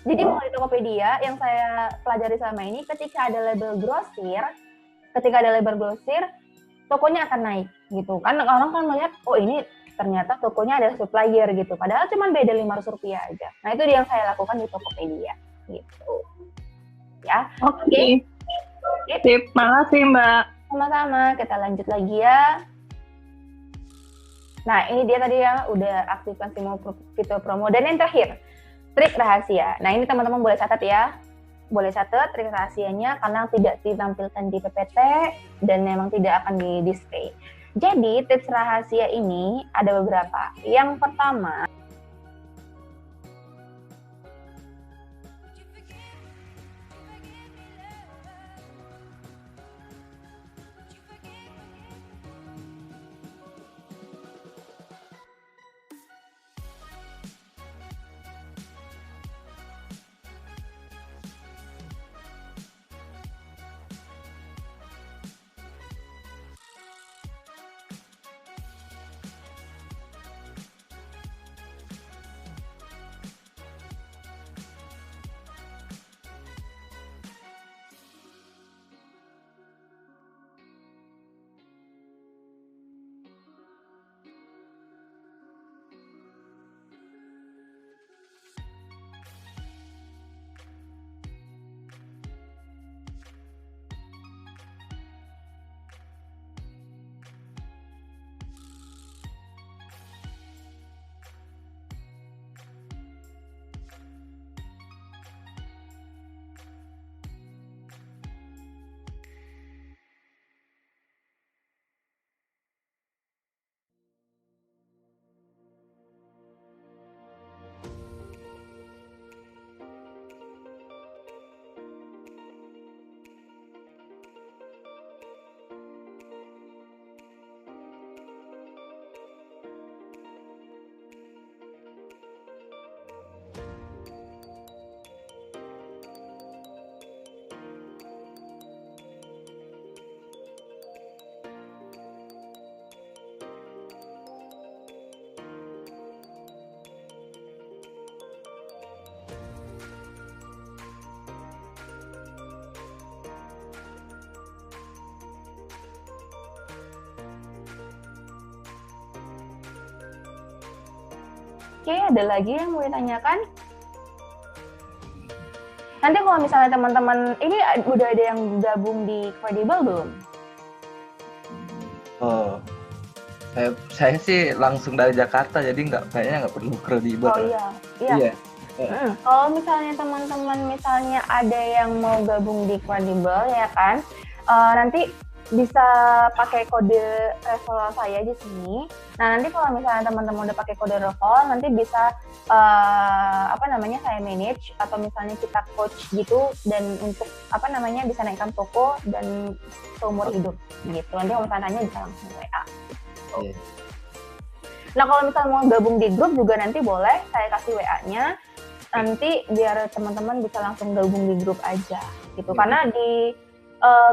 Jadi kalau di Tokopedia yang saya pelajari selama ini, ketika ada label grosir, tokonya akan naik gitu. Kan orang kan melihat, oh ini ternyata tokonya ada supplier gitu. Padahal cuma beda Rp500 aja. Nah itu yang saya lakukan di Tokopedia gitu. Ya. Oke. Sip, makasih Mbak. Sama-sama, kita lanjut lagi ya. Nah ini dia tadi ya, udah aktifkan semua fitur promo. Dan yang terakhir, trik rahasia. Nah ini teman-teman boleh catat ya. Boleh catat trik rahasianya karena tidak ditampilkan di PPT dan memang tidak akan di display. Jadi tips rahasia ini ada beberapa. Yang pertama, oke, ada lagi yang mau ditanyakan? Nanti kalau misalnya teman-teman, ini udah ada yang gabung di Credible belum? Oh, saya sih langsung dari Jakarta, jadi kayaknya nggak perlu kredibel. Oh iya. Kalau misalnya teman-teman misalnya ada yang mau gabung di Credible ya kan, nanti bisa pakai kode referral saya di sini. Nah nanti kalau misalnya teman-teman udah pakai kode referral, nanti bisa saya manage atau misalnya kita coach gitu, dan untuk bisa naikkan toko dan seumur hidup gitu. Nanti kalau misalnya tanya bisa langsung WA. Iya. Nah kalau misalnya mau gabung di grup juga nanti boleh saya kasih WA-nya. Nanti biar teman-teman bisa langsung gabung di grup aja gitu. Karena di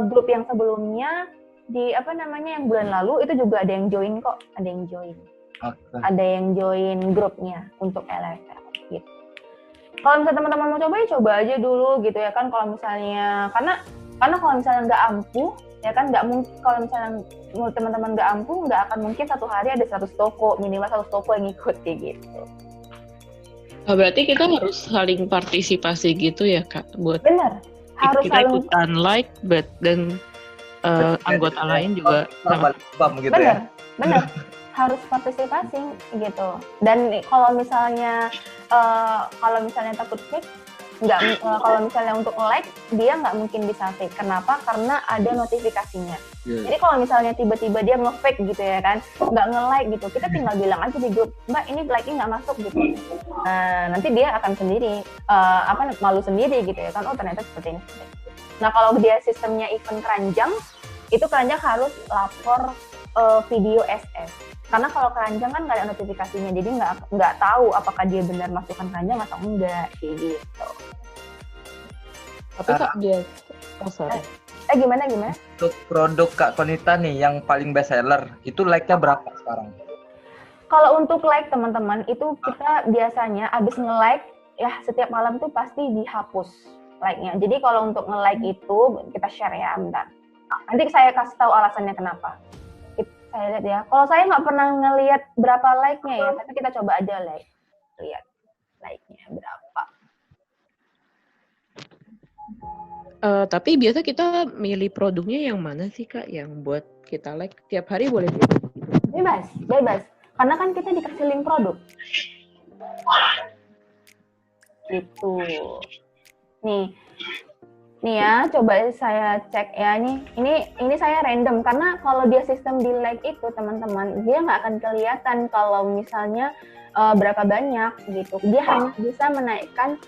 grup yang sebelumnya yang bulan lalu itu juga ada yang join kok, ada yang join grupnya untuk LFL gitu. Kalau misalnya teman-teman mau coba ya coba aja dulu gitu ya kan. Kalau misalnya karena kalau misalnya nggak ampuh ya kan, nggak mungkin. Kalau misalnya teman-teman nggak ampuh, nggak akan mungkin satu hari ada 100 toko, minimal 100 toko yang ikut kayak gitu. Oh, berarti kita harus saling partisipasi gitu ya Kak, buat Bener, harus kita ikutan like, dan anggota lain juga sama. Gitu bener, ya. bener. Harus partisipasi gitu. Dan kalau misalnya takut fake, kalau misalnya untuk like dia nggak mungkin bisa fake. Kenapa? Karena ada notifikasinya. Jadi kalau misalnya tiba-tiba dia nge-fake gitu ya kan, nggak nge-like gitu, kita tinggal bilang aja di grup, Mbak ini like-nya nggak masuk gitu. Nanti dia akan sendiri malu sendiri gitu ya kan. Oh ternyata seperti ini. Nah kalau dia sistemnya event keranjang, itu keranjang harus lapor video SS. Karena kalau keranjang kan nggak ada notifikasinya, jadi nggak tahu apakah dia benar masukkan keranjang atau enggak gitu. Tapi Kak dia Gimana? Untuk produk Kak Konita nih yang paling best seller, itu like-nya berapa sekarang? Kalau untuk like teman-teman itu kita biasanya abis nge-like ya setiap malam tuh pasti dihapus like-nya. Jadi kalau untuk nge-like itu kita share ya, bentar. Nanti saya kasih tahu alasannya kenapa. Saya lihat ya. Kalau saya nggak pernah ngelihat berapa like-nya ya, tapi kita coba aja lihat like-nya berapa. Tapi biasa kita milih produknya yang mana sih Kak? Yang buat kita like tiap hari boleh bebas? Bebas. Karena kan kita dikasih link produk. Gitu. Nih ya, coba saya cek ya. Ini saya random karena kalau dia sistem di like itu teman-teman, dia nggak akan kelihatan kalau misalnya berapa banyak gitu. Dia hanya bisa menaikkan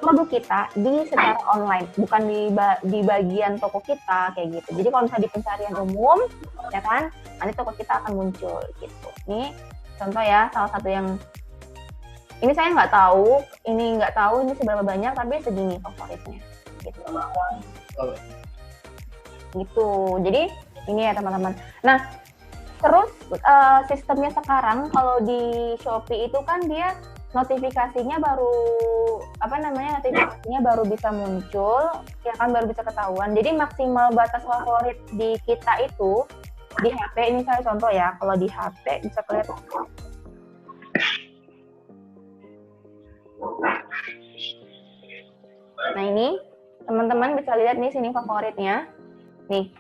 produk kita secara online, bukan di bagian toko kita kayak gitu. Jadi kalau misalnya di pencarian umum, ya kan, nanti toko kita akan muncul gitu. Nih contoh ya, salah satu yang ini saya nggak tahu ini seberapa banyak, tapi segini favoritnya gitu. Gitu. Jadi ini ya teman-teman. Nah terus sistemnya sekarang kalau di Shopee itu kan dia notifikasinya baru bisa muncul, ya kan, baru bisa ketahuan. Jadi maksimal batas favorit di kita itu di HP, ini saya contoh ya, kalau di HP bisa kelihatan. Nah ini teman-teman bisa lihat nih sini favoritnya, nih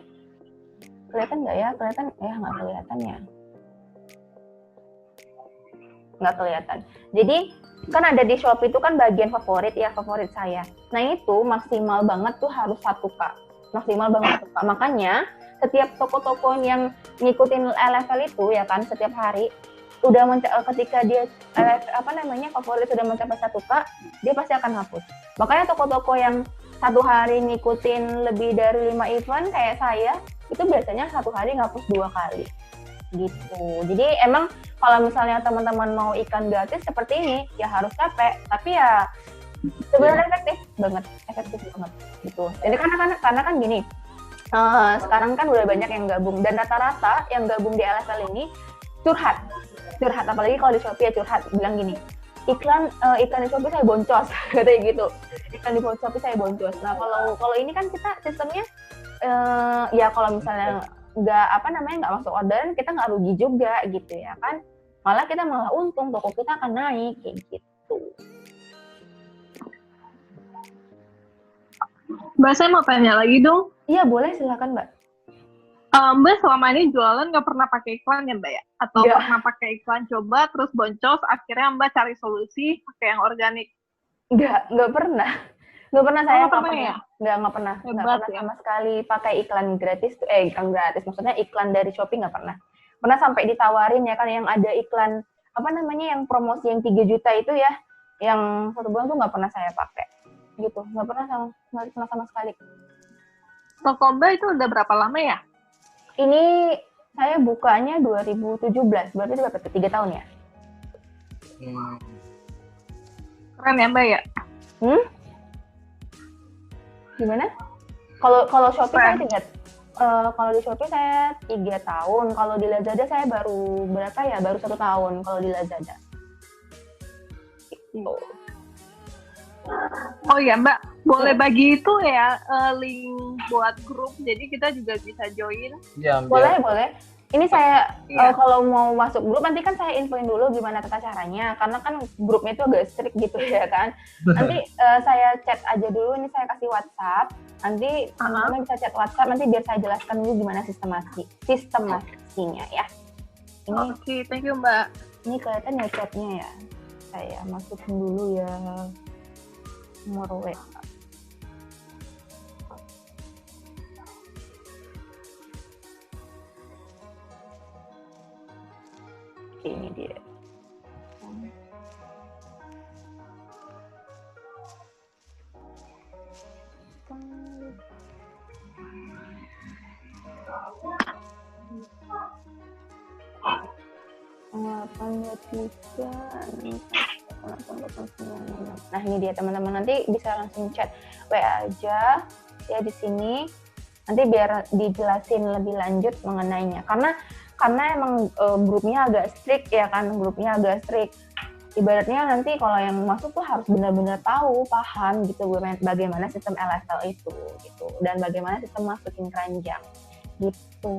kelihatan nggak ya? Kelihatan ya? Nggak kelihatan ya? Nggak kelihatan. Jadi kan ada di Shopee itu kan bagian favorit ya, favorit saya. Nah itu maksimal banget tuh harus 1K. Maksimal banget 1K. Makanya setiap toko-toko yang ngikutin level itu ya kan, setiap hari udah ketika dia favorit sudah mencapai 1K, dia pasti akan hapus. Makanya toko-toko yang satu hari ngikutin lebih dari 5 event kayak saya, itu biasanya satu hari ngapus 2 kali. Gitu. Jadi emang kalau misalnya teman-teman mau iklan gratis seperti ini ya harus capek, tapi ya sebenarnya efektif banget gitu. Jadi karena kan gini, sekarang kan udah banyak yang gabung, dan rata-rata yang gabung di LFL ini curhat, apalagi kalau di Shopee ya curhat, bilang gini, iklan di Shopee saya boncos katanya gitu, iklan di Shopee saya boncos. Nah kalau ini kan kita sistemnya ya kalau misalnya nggak masuk orderan, kita nggak rugi juga gitu ya kan, malah untung, toko kita akan naik kayak gitu. Mbak, saya mau tanya lagi dong. Iya boleh, silakan Mbak. Mbak selama ini jualan nggak pernah pakai iklan ya Mbak ya? Atau Nggak. pernah pakai iklan coba terus boncos, akhirnya Mbak cari solusi pakai yang organik? Nggak pernah saya Nggak pernah ya? nggak pernah Hebat ya. sama sekali pakai iklan gratis, maksudnya iklan dari Shopee nggak pernah sampai ditawarin ya kan, yang ada iklan yang promosi yang 3 juta itu ya, yang 1 bulan tuh nggak pernah saya pakai gitu, nggak pernah sama sekali. Toko Mbak itu udah berapa lama ya? Ini saya bukanya 2017, berarti itu berapa? 3 tahun ya? Keren ya Mbak ya? Gimana? Kalau Shopee saya tidak, kalau di Shopee saya 3 tahun, kalau di Lazada saya baru 1 tahun kalau di Lazada. Gitu. Oh iya Mbak, boleh bagi itu ya link buat grup, jadi kita juga bisa join. Iya, Boleh. Ini saya Iya. kalau mau masuk grup nanti kan saya infoin dulu gimana tata caranya, karena kan grupnya itu agak strict gitu ya kan. Nanti saya chat aja dulu, ini saya kasih WhatsApp. Nanti teman-teman bisa chat WhatsApp, nanti biar saya jelaskan dulu gimana sistemasinya ya. Ini Oke, thank you Mbak. Ini kelihatan ya chatnya ya. Saya masukin dulu ya nomor WA. Oke, ini dia. Nah ini dia teman-teman, nanti bisa langsung chat WA aja ya di sini, nanti biar dijelasin lebih lanjut mengenainya, karena emang grupnya agak strict ya kan, ibaratnya nanti kalau yang masuk tuh harus benar-benar tahu, paham gitu bagaimana sistem LFL itu gitu, dan bagaimana sistem masukin keranjang gitu.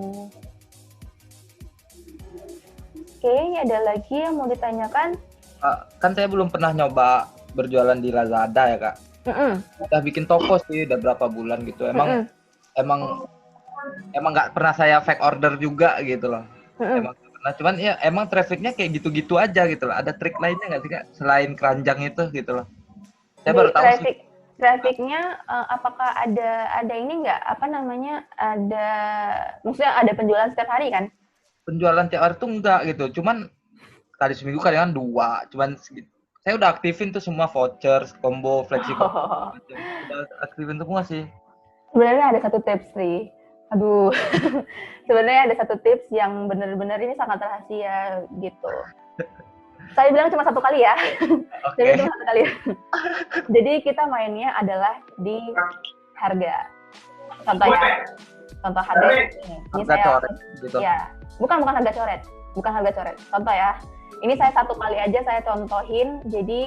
Oke, ini ada lagi yang mau ditanyakan? Kan saya belum pernah nyoba berjualan di Lazada ya Kak. Udah bikin toko sih, udah berapa bulan gitu. Emang nggak pernah saya fake order juga gitu loh. Emang nggak pernah. Cuman ya emang trafficnya kayak gitu-gitu aja gitu loh. Ada trik lainnya nggak sih Kak selain keranjang itu gitu loh? Saya baru tahu sih. Trafficnya apakah ada ini nggak, apa namanya, ada, maksudnya ada penjualan setiap hari kan? Penjualan tiap hari tuh enggak gitu. Cuman kali seminggu kadang 2. Cuman saya udah aktifin tuh semua voucher, combo, flexi combo. Udah aktifin semua sih. Sebenarnya ada satu tips nih. Aduh. Sebenarnya ada satu tips yang benar-benar ini sangat rahasia gitu. Saya bilang cuma 1 kali ya. Jadi cuma 1 kali. Jadi kita mainnya adalah di harga. Contoh harga ini. Ini Harga saya coret gitu. ya, bukan harga coret. Bukan harga coret. Contoh ya. Ini saya 1 kali aja saya contohin. Jadi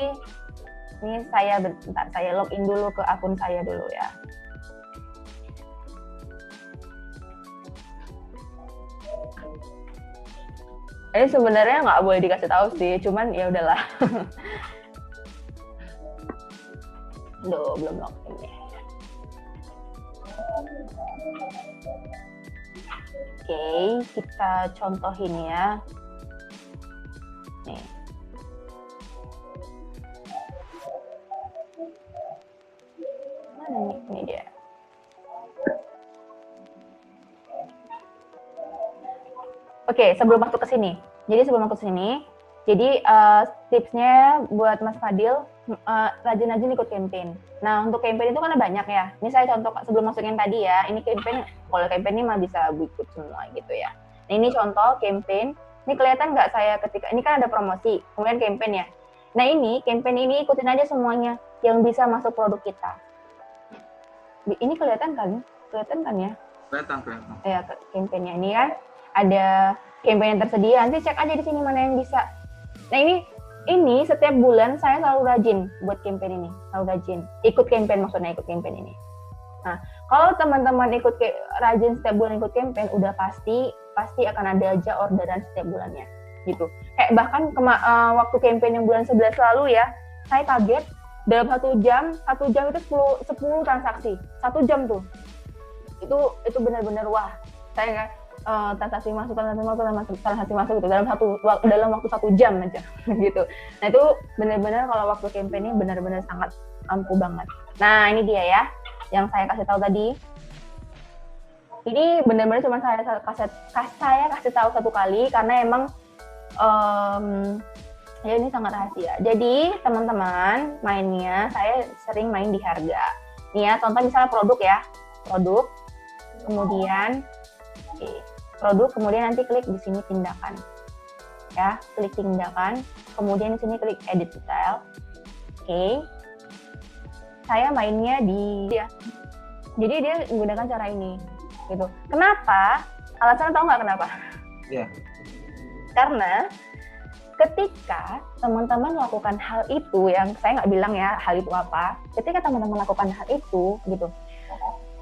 ini saya bentar, saya login dulu ke akun saya dulu ya. Ini sebenarnya nggak boleh dikasih tahu sih, cuman ya udahlah. Duh, belum login ya. Oke, kita contohin ya. Nih. Mana nih? Ini dia. Oke, sebelum masuk ke sini. Jadi tipsnya buat Mas Fadil, rajin-rajin ikut campaign. Nah, untuk campaign itu kan banyak ya. Ini saya contoh sebelum masukin tadi ya. Ini campaign, kalau campaign ini mah bisa ikut semua gitu ya. Nah, ini contoh campaign. Ini kelihatan nggak saya ketika, ini kan ada promosi, kemudian campaign ya. Nah, ini campaign ini ikutin aja semuanya yang bisa masuk produk kita. Ini kelihatan kan? Kelihatan kan ya? Kelihatan. Ya, campaign-nya ini kan. Ada campaign yang tersedia, nanti cek aja di sini mana yang bisa. Nah ini setiap bulan saya selalu rajin buat campaign ini, selalu rajin. Ikut campaign maksudnya ikut campaign ini. Nah kalau teman-teman rajin setiap bulan ikut campaign, udah pasti akan ada aja orderan setiap bulannya, gitu. Kayak bahkan waktu campaign yang bulan 11 lalu ya, saya kaget dalam 1 jam itu 10 transaksi, 1 jam tuh. Itu benar-benar wah, saya transaksi masuk gitu dalam waktu 1 jam aja gitu. Nah itu benar-benar kalau waktu campaign ini benar-benar sangat ampuh banget. Nah ini dia ya yang saya kasih tahu tadi. Ini benar-benar cuma saya kasih tahu 1 kali karena emang ya ini sangat rahasia. Jadi teman-teman mainnya saya sering main di harga. Nih ya contoh misalnya produk kemudian produk, kemudian nanti klik di sini tindakan, ya, klik tindakan, kemudian di sini klik edit detail. Oke, saya mainnya ya. Jadi dia menggunakan cara ini, gitu. Kenapa? Alasannya tahu nggak kenapa? Iya. Karena ketika teman-teman melakukan hal itu, yang saya nggak bilang ya hal itu apa, ketika teman-teman melakukan hal itu, gitu.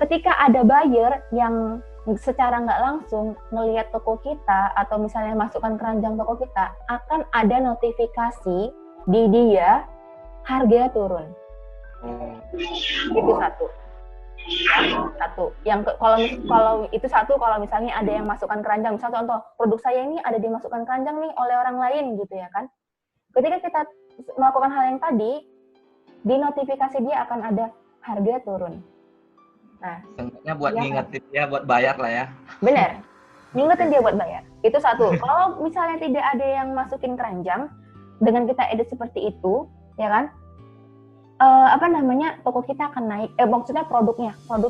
Ketika ada buyer yang secara nggak langsung ngelihat toko kita atau misalnya masukkan keranjang toko kita, akan ada notifikasi di dia harga turun. Itu satu. Yang kalau itu satu, kalau misalnya ada yang masukkan keranjang, misal contoh produk saya ini ada dimasukkan keranjang nih oleh orang lain gitu ya kan. Ketika kita melakukan hal yang tadi, di notifikasi dia akan ada harga turun. Nah, seenggaknya buat ya, ngingetin dia buat bayar lah ya. Bener, ngingetin dia buat bayar. Itu satu. Kalau misalnya tidak ada yang masukin keranjang, dengan kita edit seperti itu, ya kan? Toko kita akan naik. Maksudnya produk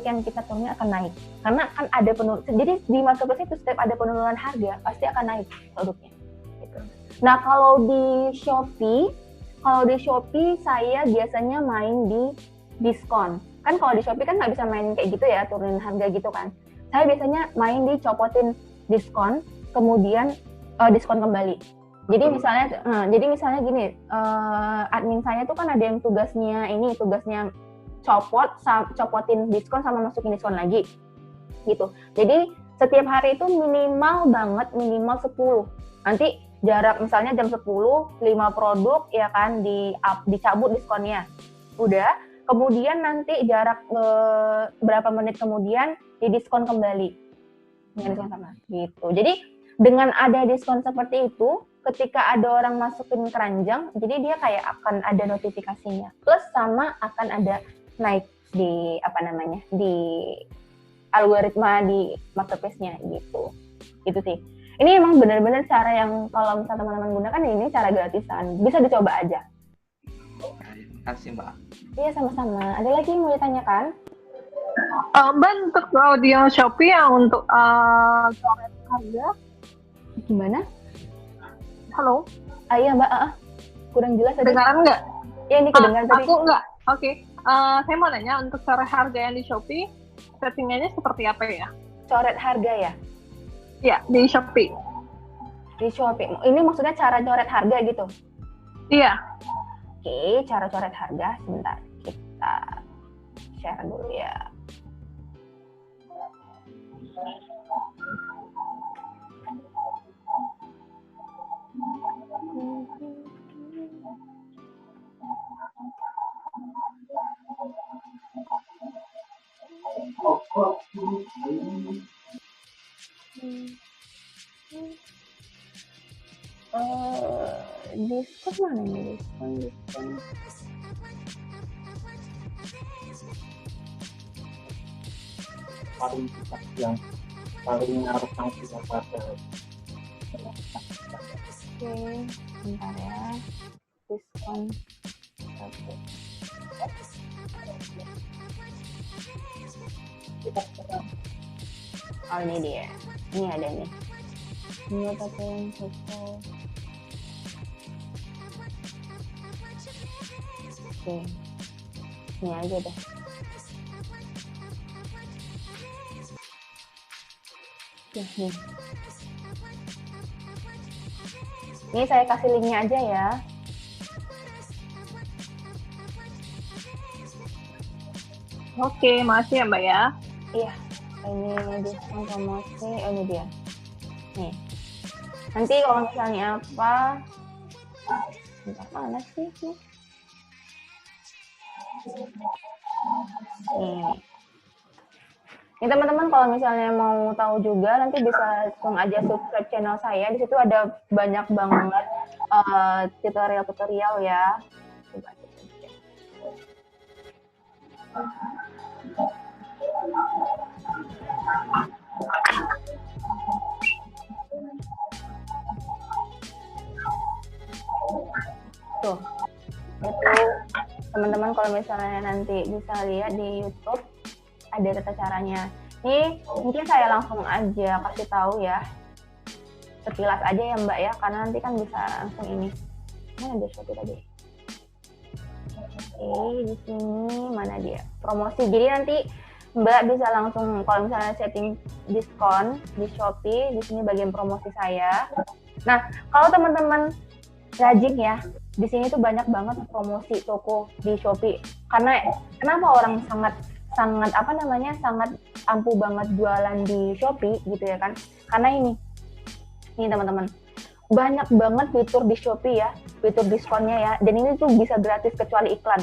yang kita turunnya akan naik. Karena kan ada penurunan. Jadi di marketplace itu setiap ada penurunan harga, pasti akan naik produknya. Gitu. Nah, kalau di Shopee saya biasanya main di diskon. Kan kalau di Shopee kan nggak bisa main kayak gitu ya, turunin harga gitu kan. Saya biasanya main di copotin diskon, kemudian diskon kembali. Jadi misalnya gini, admin saya tuh kan ada yang tugasnya copotin diskon sama masukin diskon lagi, gitu. Jadi setiap hari itu minimal 10. Nanti jarak misalnya jam 10, 5 produk ya kan dicabut diskonnya. Udah, kemudian nanti jarak berapa menit kemudian didiskon kembali. Dengan diskon sama gitu. Jadi dengan ada diskon seperti itu, ketika ada orang masukin keranjang, jadi dia kayak akan ada notifikasinya. Plus sama akan ada naik di di algoritma di marketplace-nya gitu. Gitu sih. Ini emang benar-benar cara yang kalau misalnya teman-teman gunakan ini cara gratisan. Bisa dicoba aja. Terima kasih, Mbak. Iya, sama-sama. Ada lagi yang mau ditanyakan? Mbak, untuk audio Shopee yang untuk coret harga, gimana? Halo? Iya, Mbak. Kurang jelas tadi. Kedengaran nggak? Iya, ini kedengaran tadi. Aku nggak. Oke. Saya mau nanya, untuk coret harga yang di Shopee, settingannya seperti apa ya? Coret harga ya? Ya, di Shopee. Di Shopee. Ini maksudnya cara coret harga gitu? Iya. Oke, cara coret harga. Sebentar. Kita share dulu ya. Diskon mana ini? Diskon. Paling yang paling ngaruh yang pada. Oke, bentar ya. Diskon 1. Oh, ini dia. Ini ada nih. Ini pakai yang foto. Oke. Ini aja deh. Ya, nih. Ini saya kasih linknya aja ya. Oke, makasih ya Mbak ya. Iya, ini diskon promosi, ini dia. Nih, nanti kalau misalnya apa, bentar, mana sih? Nih. Ini teman-teman kalau misalnya mau tahu juga, nanti bisa langsung aja subscribe channel saya. Di situ ada banyak banget tutorial-tutorial ya. Coba. Tuh, itu teman-teman kalau misalnya nanti bisa lihat di YouTube ada tata caranya. Ini mungkin saya langsung aja kasih tahu ya, sekilas aja ya Mbak ya, karena nanti kan bisa langsung ini. Mana dia Shopee tadi? Oke, di sini mana dia? Promosi. Jadi nanti Mbak bisa langsung kalau misalnya setting diskon di Shopee, di sini bagian promosi saya. Nah, kalau teman-teman rajin ya, di sini tuh banyak banget promosi toko di Shopee. Karena kenapa orang sangat ampuh banget jualan di Shopee gitu ya kan? Karena ini teman-teman, banyak banget fitur di Shopee ya, fitur diskonnya ya, dan ini tuh bisa gratis kecuali iklan.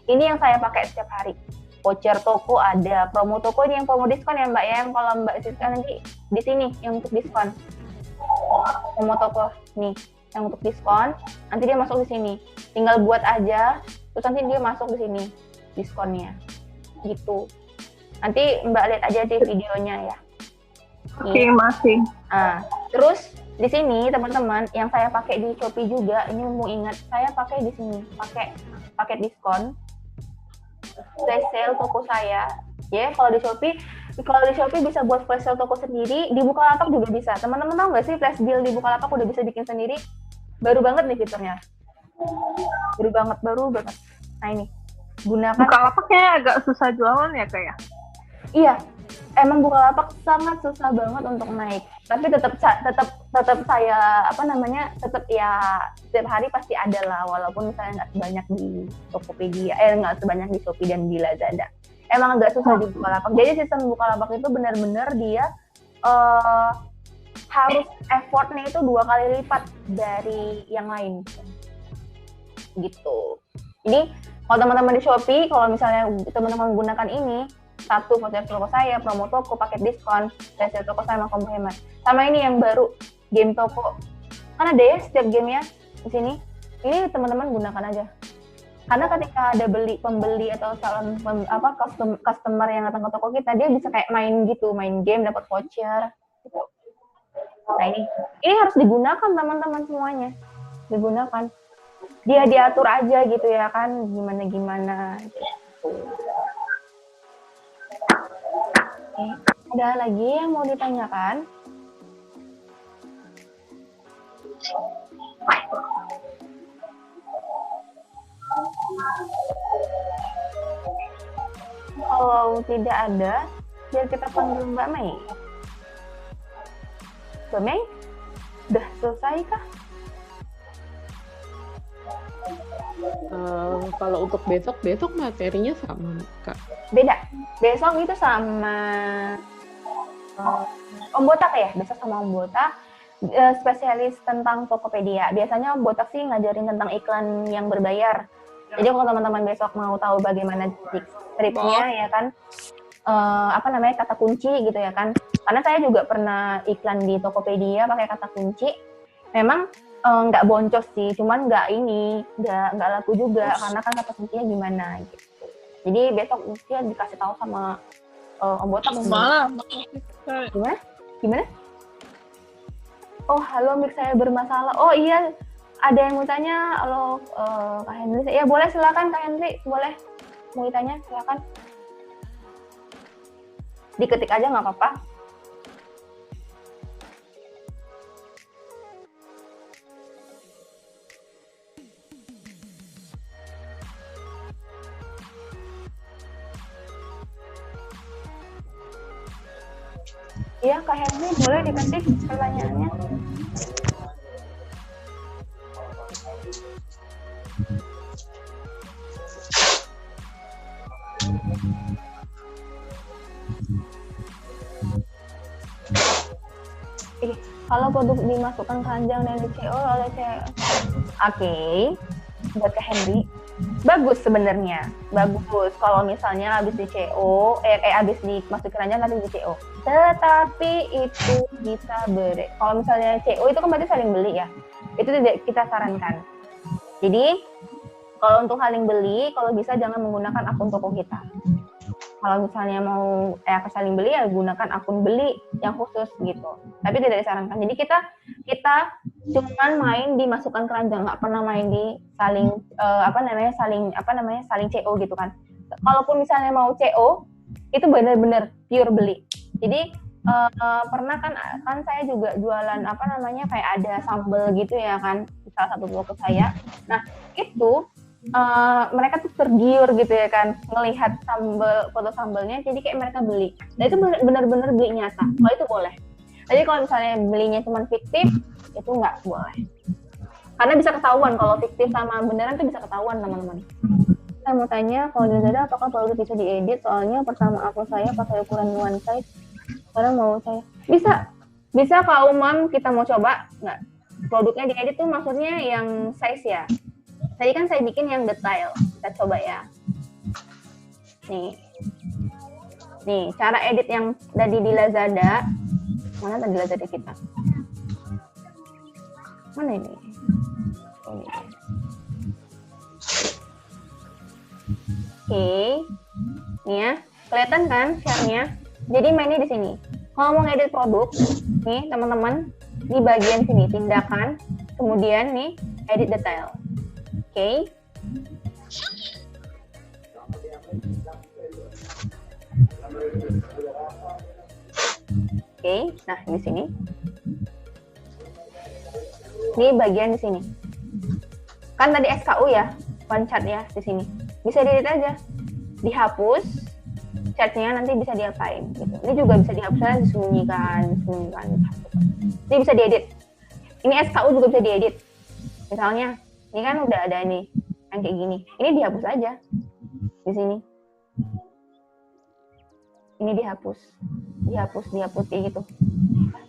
Ini yang saya pakai setiap hari. Voucher toko ada, promo toko ini yang promo diskon ya Mbak ya, yang kalau Mbak Siska nanti di sini yang untuk diskon. Promo toko nih, yang untuk diskon, nanti dia masuk di sini. Tinggal buat aja, terus nanti dia masuk di sini diskonnya. Gitu. Nanti Mbak lihat aja di videonya ya. Oke, masih. Nah, terus di sini teman-teman yang saya pakai di Shopee juga, ini mau ingat saya pakai di sini, pakai paket diskon flash sale toko saya. Ya, kalau di Shopee bisa buat flash sale toko sendiri, di Bukalapak juga bisa. Teman-teman tahu nggak sih flash deal di Bukalapak udah bisa bikin sendiri? Baru banget nih fiturnya. Baru banget. Nah ini, gunakan. Bukalapaknya agak susah jualan ya kayak? Iya, emang Bukalapak sangat susah banget untuk naik. Tapi tetap saya tetap ya setiap hari pasti ada lah, walaupun misalnya nggak sebanyak di Tokopedia, nggak sebanyak di Shopee dan di Lazada. Emang agak susah di Bukalapak. Jadi sistem Bukalapak itu benar-benar dia harus effortnya itu 2 kali lipat dari yang lain. Gitu. Jadi kalau teman-teman di Shopee, kalau misalnya teman-teman menggunakan ini, satu voucher toko saya, promo toko, paket diskon, voucher toko saya sama combo hemat. Sama ini yang baru, game toko. Kan ada ya setiap game ya di sini. Ini teman-teman gunakan aja. Karena ketika ada pembeli atau calon customer yang datang ke toko kita, dia bisa kayak main gitu, main game, dapat voucher. Gitu. Nah ini harus digunakan teman-teman semuanya, digunakan. Dia diatur aja gitu ya kan, gimana gitu. Oke, ada lagi yang mau ditanyakan? Kalau tidak ada, biar kita panggil Mbak Mei. Mbak Mei, udah selesai kah? Kalau untuk besok materinya sama, Kak. Beda. Besok itu sama Om Botak ya. Besok sama Om Botak, spesialis tentang Tokopedia. Biasanya Om Botak sih ngajarin tentang iklan yang berbayar. Jadi kalau teman-teman besok mau tahu bagaimana triknya ya kan, kata kunci gitu ya kan. Karena saya juga pernah iklan di Tokopedia pakai kata kunci. Memang nggak boncos sih, cuman nggak laku juga karena kan kata kuncinya gimana gitu. Jadi besok dia dikasih tahu sama Om Botak. Gimana? Oh halo, mic saya bermasalah. Oh iya, ada yang mau tanya. Halo Kak Henry. Ya boleh, silakan Kak Henry, boleh mau ditanya silakan. Diketik aja nggak apa-apa. Iya, Kak Henry, boleh diketik pertanyaannya. Kalau produk dimasukkan keranjang dan di-CO oleh CEO. Oke, buat Kak Henry. Bagus sebenarnya, bagus kalau misalnya habis di CO, habis dimasukin keranjang nanti di CO. Tetapi itu bisa kalau misalnya CO itu kan berarti saling beli ya, itu tidak kita sarankan. Jadi kalau untuk saling beli, kalau bisa jangan menggunakan akun toko kita. Kalau misalnya mau saling beli ya gunakan akun beli yang khusus gitu. Tapi tidak disarankan. Jadi kita cuman main dimasukkan keranjang, nggak pernah main di saling saling CO gitu kan. Kalaupun misalnya mau CO itu benar-benar pure beli. Jadi pernah kan saya juga jualan kayak ada sambal gitu ya kan, di salah satu toko saya. Nah itu mereka tuh tergiur gitu ya kan melihat foto sambalnya, jadi kayak mereka beli. Nah itu benar-benar beli nyata. Kalau itu boleh. Jadi kalau misalnya belinya cuma fiktif, itu nggak boleh. Karena bisa ketahuan kalau fiktif sama beneran tuh bisa ketahuan teman-teman. Saya mau tanya, kalau di Lazada apakah produk bisa diedit? Soalnya pertama akun saya pakai ukuran one size. Sekarang mau saya bisa Kak Umam, kita mau coba nggak? Produknya diedit tuh maksudnya yang size ya. Tadi kan saya bikin yang detail, kita coba ya. Nih cara edit yang tadi di Lazada. Mana tadi Lazada kita? Mana ini? Oh, ini. Oke, nih ya, kelihatan kan share-nya? Jadi mainnya di sini. Kalau mau ngedit produk, nih teman-teman, di bagian sini tindakan, kemudian nih edit detail. Oke. Oke, nah di sini. Ini bagian di sini. Kan tadi SKU ya, one chart ya di sini. Bisa di-edit aja. Dihapus. chatnya nanti bisa diapain gitu. Ini juga bisa dihapuskan, disembunyikan. Ini bisa diedit. Ini SKU juga bisa diedit. Misalnya, ini kan udah ada nih yang kayak gini. Ini dihapus aja di sini. Ini dihapus kayak gitu.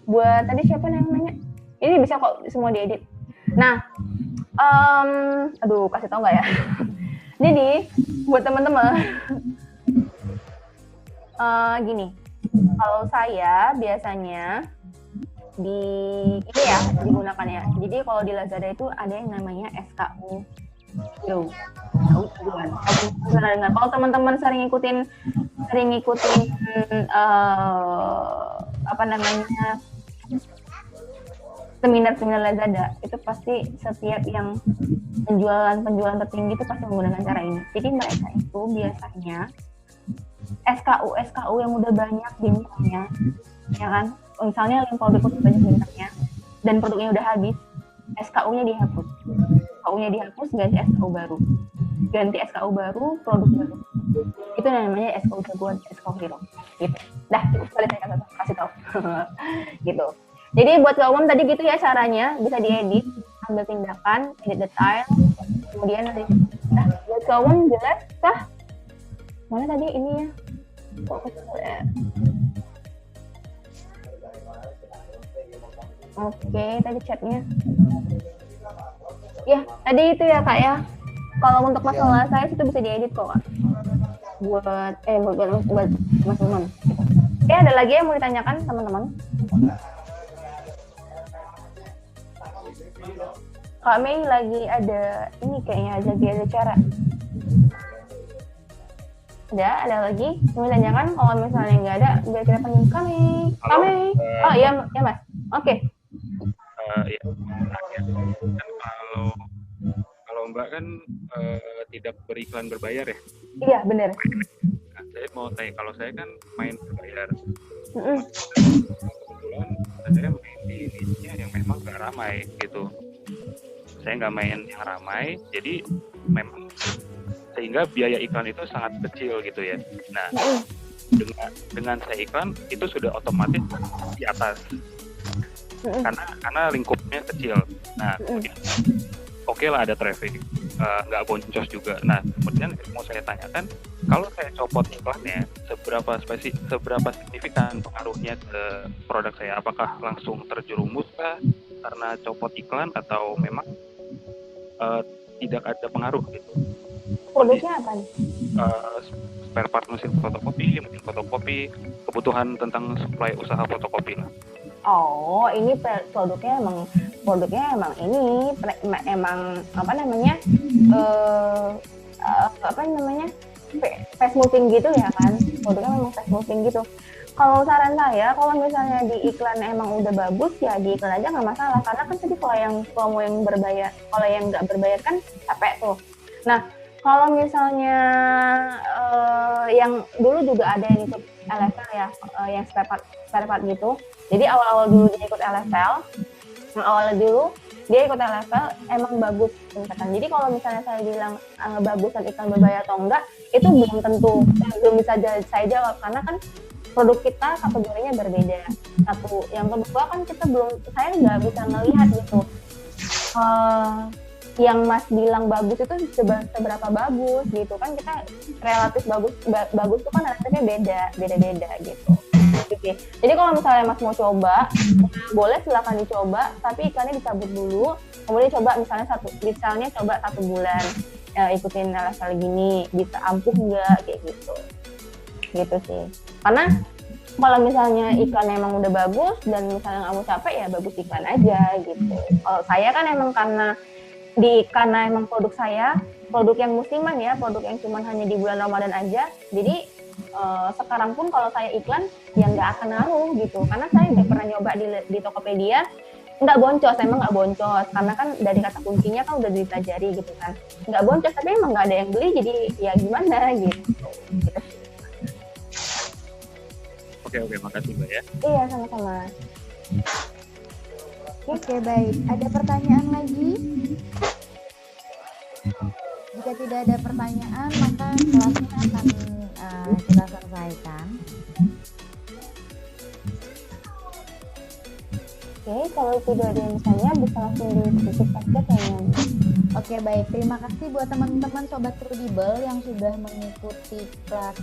Buat tadi siapa yang nanya? Ini bisa kok semua diedit. Nah, aduh kasih tau nggak ya? Jadi buat teman-teman, gini, kalau saya biasanya digunakan ya. Jadi kalau di Lazada itu ada yang namanya SKU Hero. Kalau teman-teman sering ngikutin seminar Lazada, itu pasti setiap yang penjualan tertinggi itu pasti menggunakan cara ini. Jadi mereka itu biasanya SKU yang udah banyak bintangnya, ya kan? Misalnya link produk udah banyak bintangnya dan produknya udah habis, SKU-nya dihapus. SKU-nya dihapus, ganti SKU baru. Ganti SKU baru, produk baru. Itu namanya SKU jagoan, SKU hero. Gitu. Dah, boleh saya kasih tahu. Gitu. Jadi buat kaum umum tadi gitu ya caranya, bisa diedit, ambil tindakan, edit detail, kemudian nanti. Nah, buat kaum umum jelas kah? Mana tadi ini ya? Kok kecil ya? Oke, tadi chatnya. Ya, tadi itu ya Kak ya. Kalau untuk masalah saya itu bisa diedit kok Kak. Buat Mas Umam. Ada lagi yang mau ditanyakan teman-teman? Kak Mei lagi ada ini kayaknya lagi ada cara. Ada lagi mau ditanyakan? Kalau misalnya nggak ada, biar kita panggil kami. Oh iya Mas. Oke. Ya, kan kalau Mbak kan tidak beriklan berbayar ya? Iya benar. Nah, saya mau tanya, kalau saya kan main berbayar. Kebetulan saya main di niche-nya yang memang nggak ramai gitu. Saya nggak main yang ramai, jadi memang sehingga biaya iklan itu sangat kecil gitu ya. Nah, dengan saya iklan itu sudah otomatis di atas. Karena lingkupnya kecil. Nah, oke lah ada traffic, nggak boncos juga. Nah, kemudian mau saya tanyakan, kalau saya copot iklannya, seberapa signifikan pengaruhnya ke produk saya? Apakah langsung terjerumus kah karena copot iklan atau memang tidak ada pengaruh gitu? Produknya apa nih? Spare part mesin fotokopi, kebutuhan tentang supply usaha fotokopi lah. Oh, ini produknya emang ini apa namanya fast moving gitu ya kan? Produknya memang fast moving gitu. Kalau saran saya, kalau misalnya di iklan emang udah bagus ya di iklan aja nggak masalah, karena kan tadi kalau yang promo yang berbayar, kalau yang nggak berbayar kan capek tuh. Nah, kalau misalnya yang dulu juga ada yang ikut LFL ya, yang spare part gitu. Jadi awal-awal dulu dia ikut LFL, dia ikut LFL emang bagus tingkatan. Jadi kalau misalnya saya bilang bagusan iklan berbayar atau enggak, itu belum tentu, belum bisa saya jawab karena kan produk kita kategorinya berbeda. Satu, yang kedua kan saya nggak bisa ngelihat gitu. Yang Mas bilang bagus itu seberapa bagus gitu kan, kita relatif bagus itu kan relatifnya beda gitu. Oke. Jadi kalau misalnya Mas mau coba, boleh silakan dicoba, tapi iklannya dicabut dulu, kemudian coba misalnya coba 1 bulan ikutin LFL gini, bisa ampuh nggak kayak gitu sih. Karena kalau misalnya iklan emang udah bagus dan misalnya nggak mau capek ya bagus iklan aja gitu. Kalau saya kan emang karena emang produk saya produk yang musiman ya, produk yang cuma hanya di bulan Ramadan aja, jadi sekarang pun kalau saya iklan ya nggak akan ngaruh gitu, karena saya udah pernah nyoba di Tokopedia, nggak boncos, emang nggak boncos karena kan dari kata kuncinya kan udah dipelajari gitu kan, nggak boncos tapi emang nggak ada yang beli, jadi ya gimana gitu. Oke, makasih Mbak ya. Iya, sama-sama. Oke, baik. Ada pertanyaan lagi? Jika tidak ada pertanyaan, maka kelasnya akan kita selesaikan. Oke, kalau tidak ada yang bertanya, bisa langsung ditutup aja kayaknya. Oke, baik. Terima kasih buat teman-teman Sobat Credible yang sudah mengikuti kelas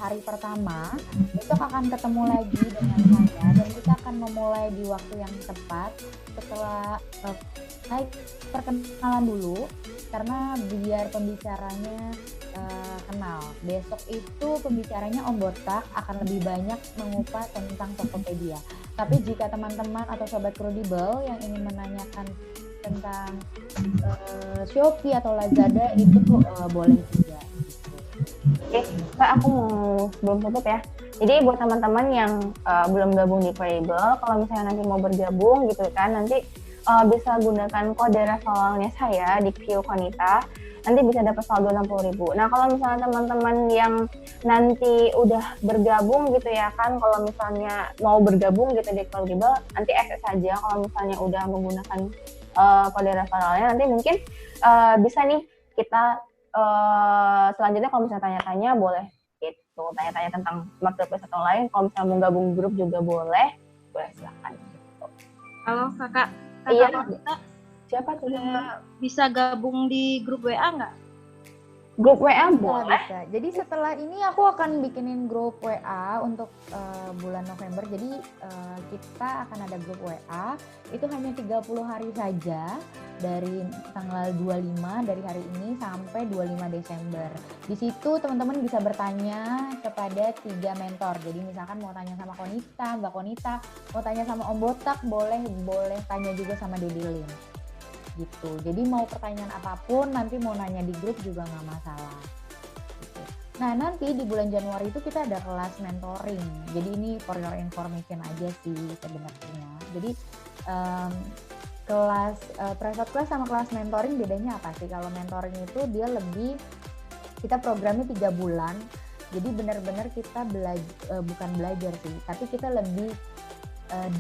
hari pertama. Besok akan ketemu lagi dengan saya dan kita akan memulai di waktu yang tepat setelah perkenalan dulu, karena biar pembicaranya kenal. Besok itu pembicaranya Om Botak akan lebih banyak mengupas tentang Tokopedia. Tapi jika teman-teman atau Sobat Credible yang ingin menanyakan tentang Shopee atau Lazada itu boleh juga. Oke, Kak, aku mau sebelum tutup ya. Jadi buat teman-teman yang belum gabung di Credible, kalau misalnya nanti mau bergabung gitu kan, nanti bisa gunakan kode referralnya saya di Q Konita. Nanti bisa dapat saldo 60.000. Nah, kalau misalnya teman-teman yang nanti udah bergabung gitu ya kan, kalau misalnya mau bergabung gitu di Credible, nanti akses saja. Kalau misalnya udah menggunakan kode referralnya, nanti mungkin bisa nih kita selanjutnya kalau misalnya tanya-tanya boleh gitu, tanya-tanya tentang marketplace atau lain. Kalau misalnya mau gabung grup juga boleh silakan. Gitu. Halo kakak. Iya. Kita siapa tuh? Bisa gabung di grup WA nggak? Grup WA boleh. Bisa. Jadi setelah ini aku akan bikinin grup WA untuk bulan November. Jadi kita akan ada grup WA. Itu hanya 30 hari saja dari tanggal 25 dari hari ini sampai 25 Desember. Di situ teman-teman bisa bertanya kepada 3 mentor. Jadi misalkan mau tanya sama Konita, Mbak Konita, mau tanya sama Om Botak, boleh tanya juga sama Dedi Lim. Gitu. Jadi mau pertanyaan apapun, nanti mau nanya di grup juga nggak masalah. Gitu. Nah, nanti di bulan Januari itu kita ada kelas mentoring. Jadi ini for your information aja sih sebenarnya. Jadi kelas private class sama kelas mentoring bedanya apa sih? Kalau mentoring itu dia lebih, kita programnya 3 bulan. Jadi benar-benar kita bukan belajar sih, tapi kita lebih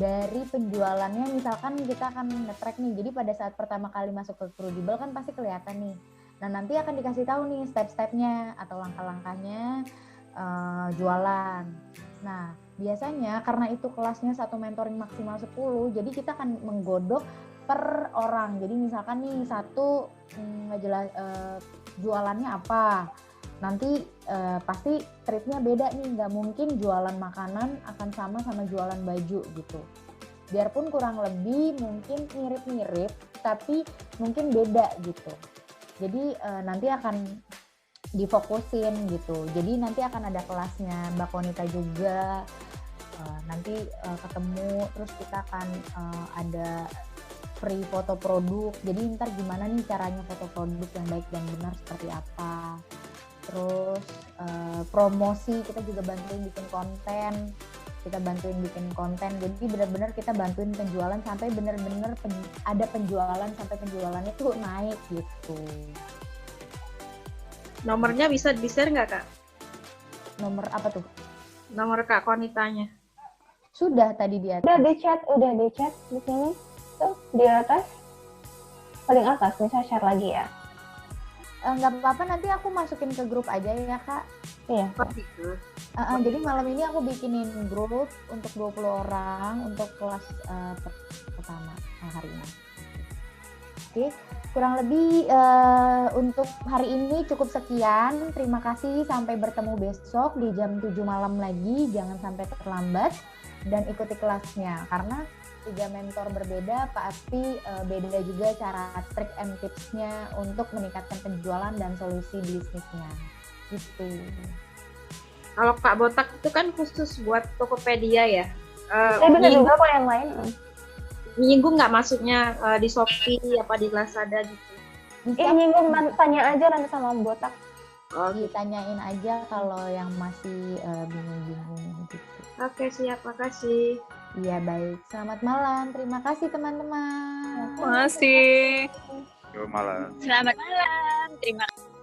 dari penjualannya. Misalkan kita akan nge-track nih, jadi pada saat pertama kali masuk ke Credible kan pasti kelihatan nih. Nah, nanti akan dikasih tahu nih step-stepnya atau langkah-langkahnya jualan. Nah, biasanya karena itu kelasnya satu mentoring maksimal 10, jadi kita akan menggodok per orang. Jadi misalkan nih satu ngejelas jualannya apa, nanti pasti treatnya beda nih, nggak mungkin jualan makanan akan sama jualan baju gitu. Biarpun kurang lebih mungkin mirip-mirip, tapi mungkin beda gitu. Jadi nanti akan difokusin gitu. Jadi nanti akan ada kelasnya Mbak Konita juga, nanti ketemu, terus kita akan ada free foto produk. Jadi ntar gimana nih caranya foto produk yang baik dan benar seperti apa. Terus promosi, kita juga bantuin bikin konten. Jadi benar-benar kita bantuin penjualan sampai benar-benar ada penjualan sampai penjualannya tuh naik gitu. Nomornya bisa di-share nggak, Kak? Nomor apa tuh? Nomor Kak Konitanya. Sudah tadi di atas. Udah di chat di sini. Tuh, di atas. Paling atas, bisa share lagi ya. Nggak apa-apa, nanti aku masukin ke grup aja ya, Kak. Iya. Jadi malam ini aku bikinin grup untuk 20 orang untuk kelas pertama hari ini. Oke, kurang lebih untuk hari ini cukup sekian. Terima kasih, sampai bertemu besok di jam 7 malam lagi. Jangan sampai terlambat dan ikuti kelasnya, karena 3 mentor berbeda, pasti beda juga cara trik and tipsnya untuk meningkatkan penjualan dan solusi bisnisnya. Gitu. Kalau Kak Botak itu kan khusus buat Tokopedia ya? Benar juga kok yang lain. Nyinggung nggak masuknya di Shopee apa di Lazada gitu? Nyinggung, tanya aja nanti sama Om Botak. Ditanyain aja kalau yang masih bingung-bingung gitu. Oke, siap, makasih. Iya, baik. Selamat malam. Terima kasih teman-teman. Terima kasih. Selamat malam. Selamat malam. Terima kasih.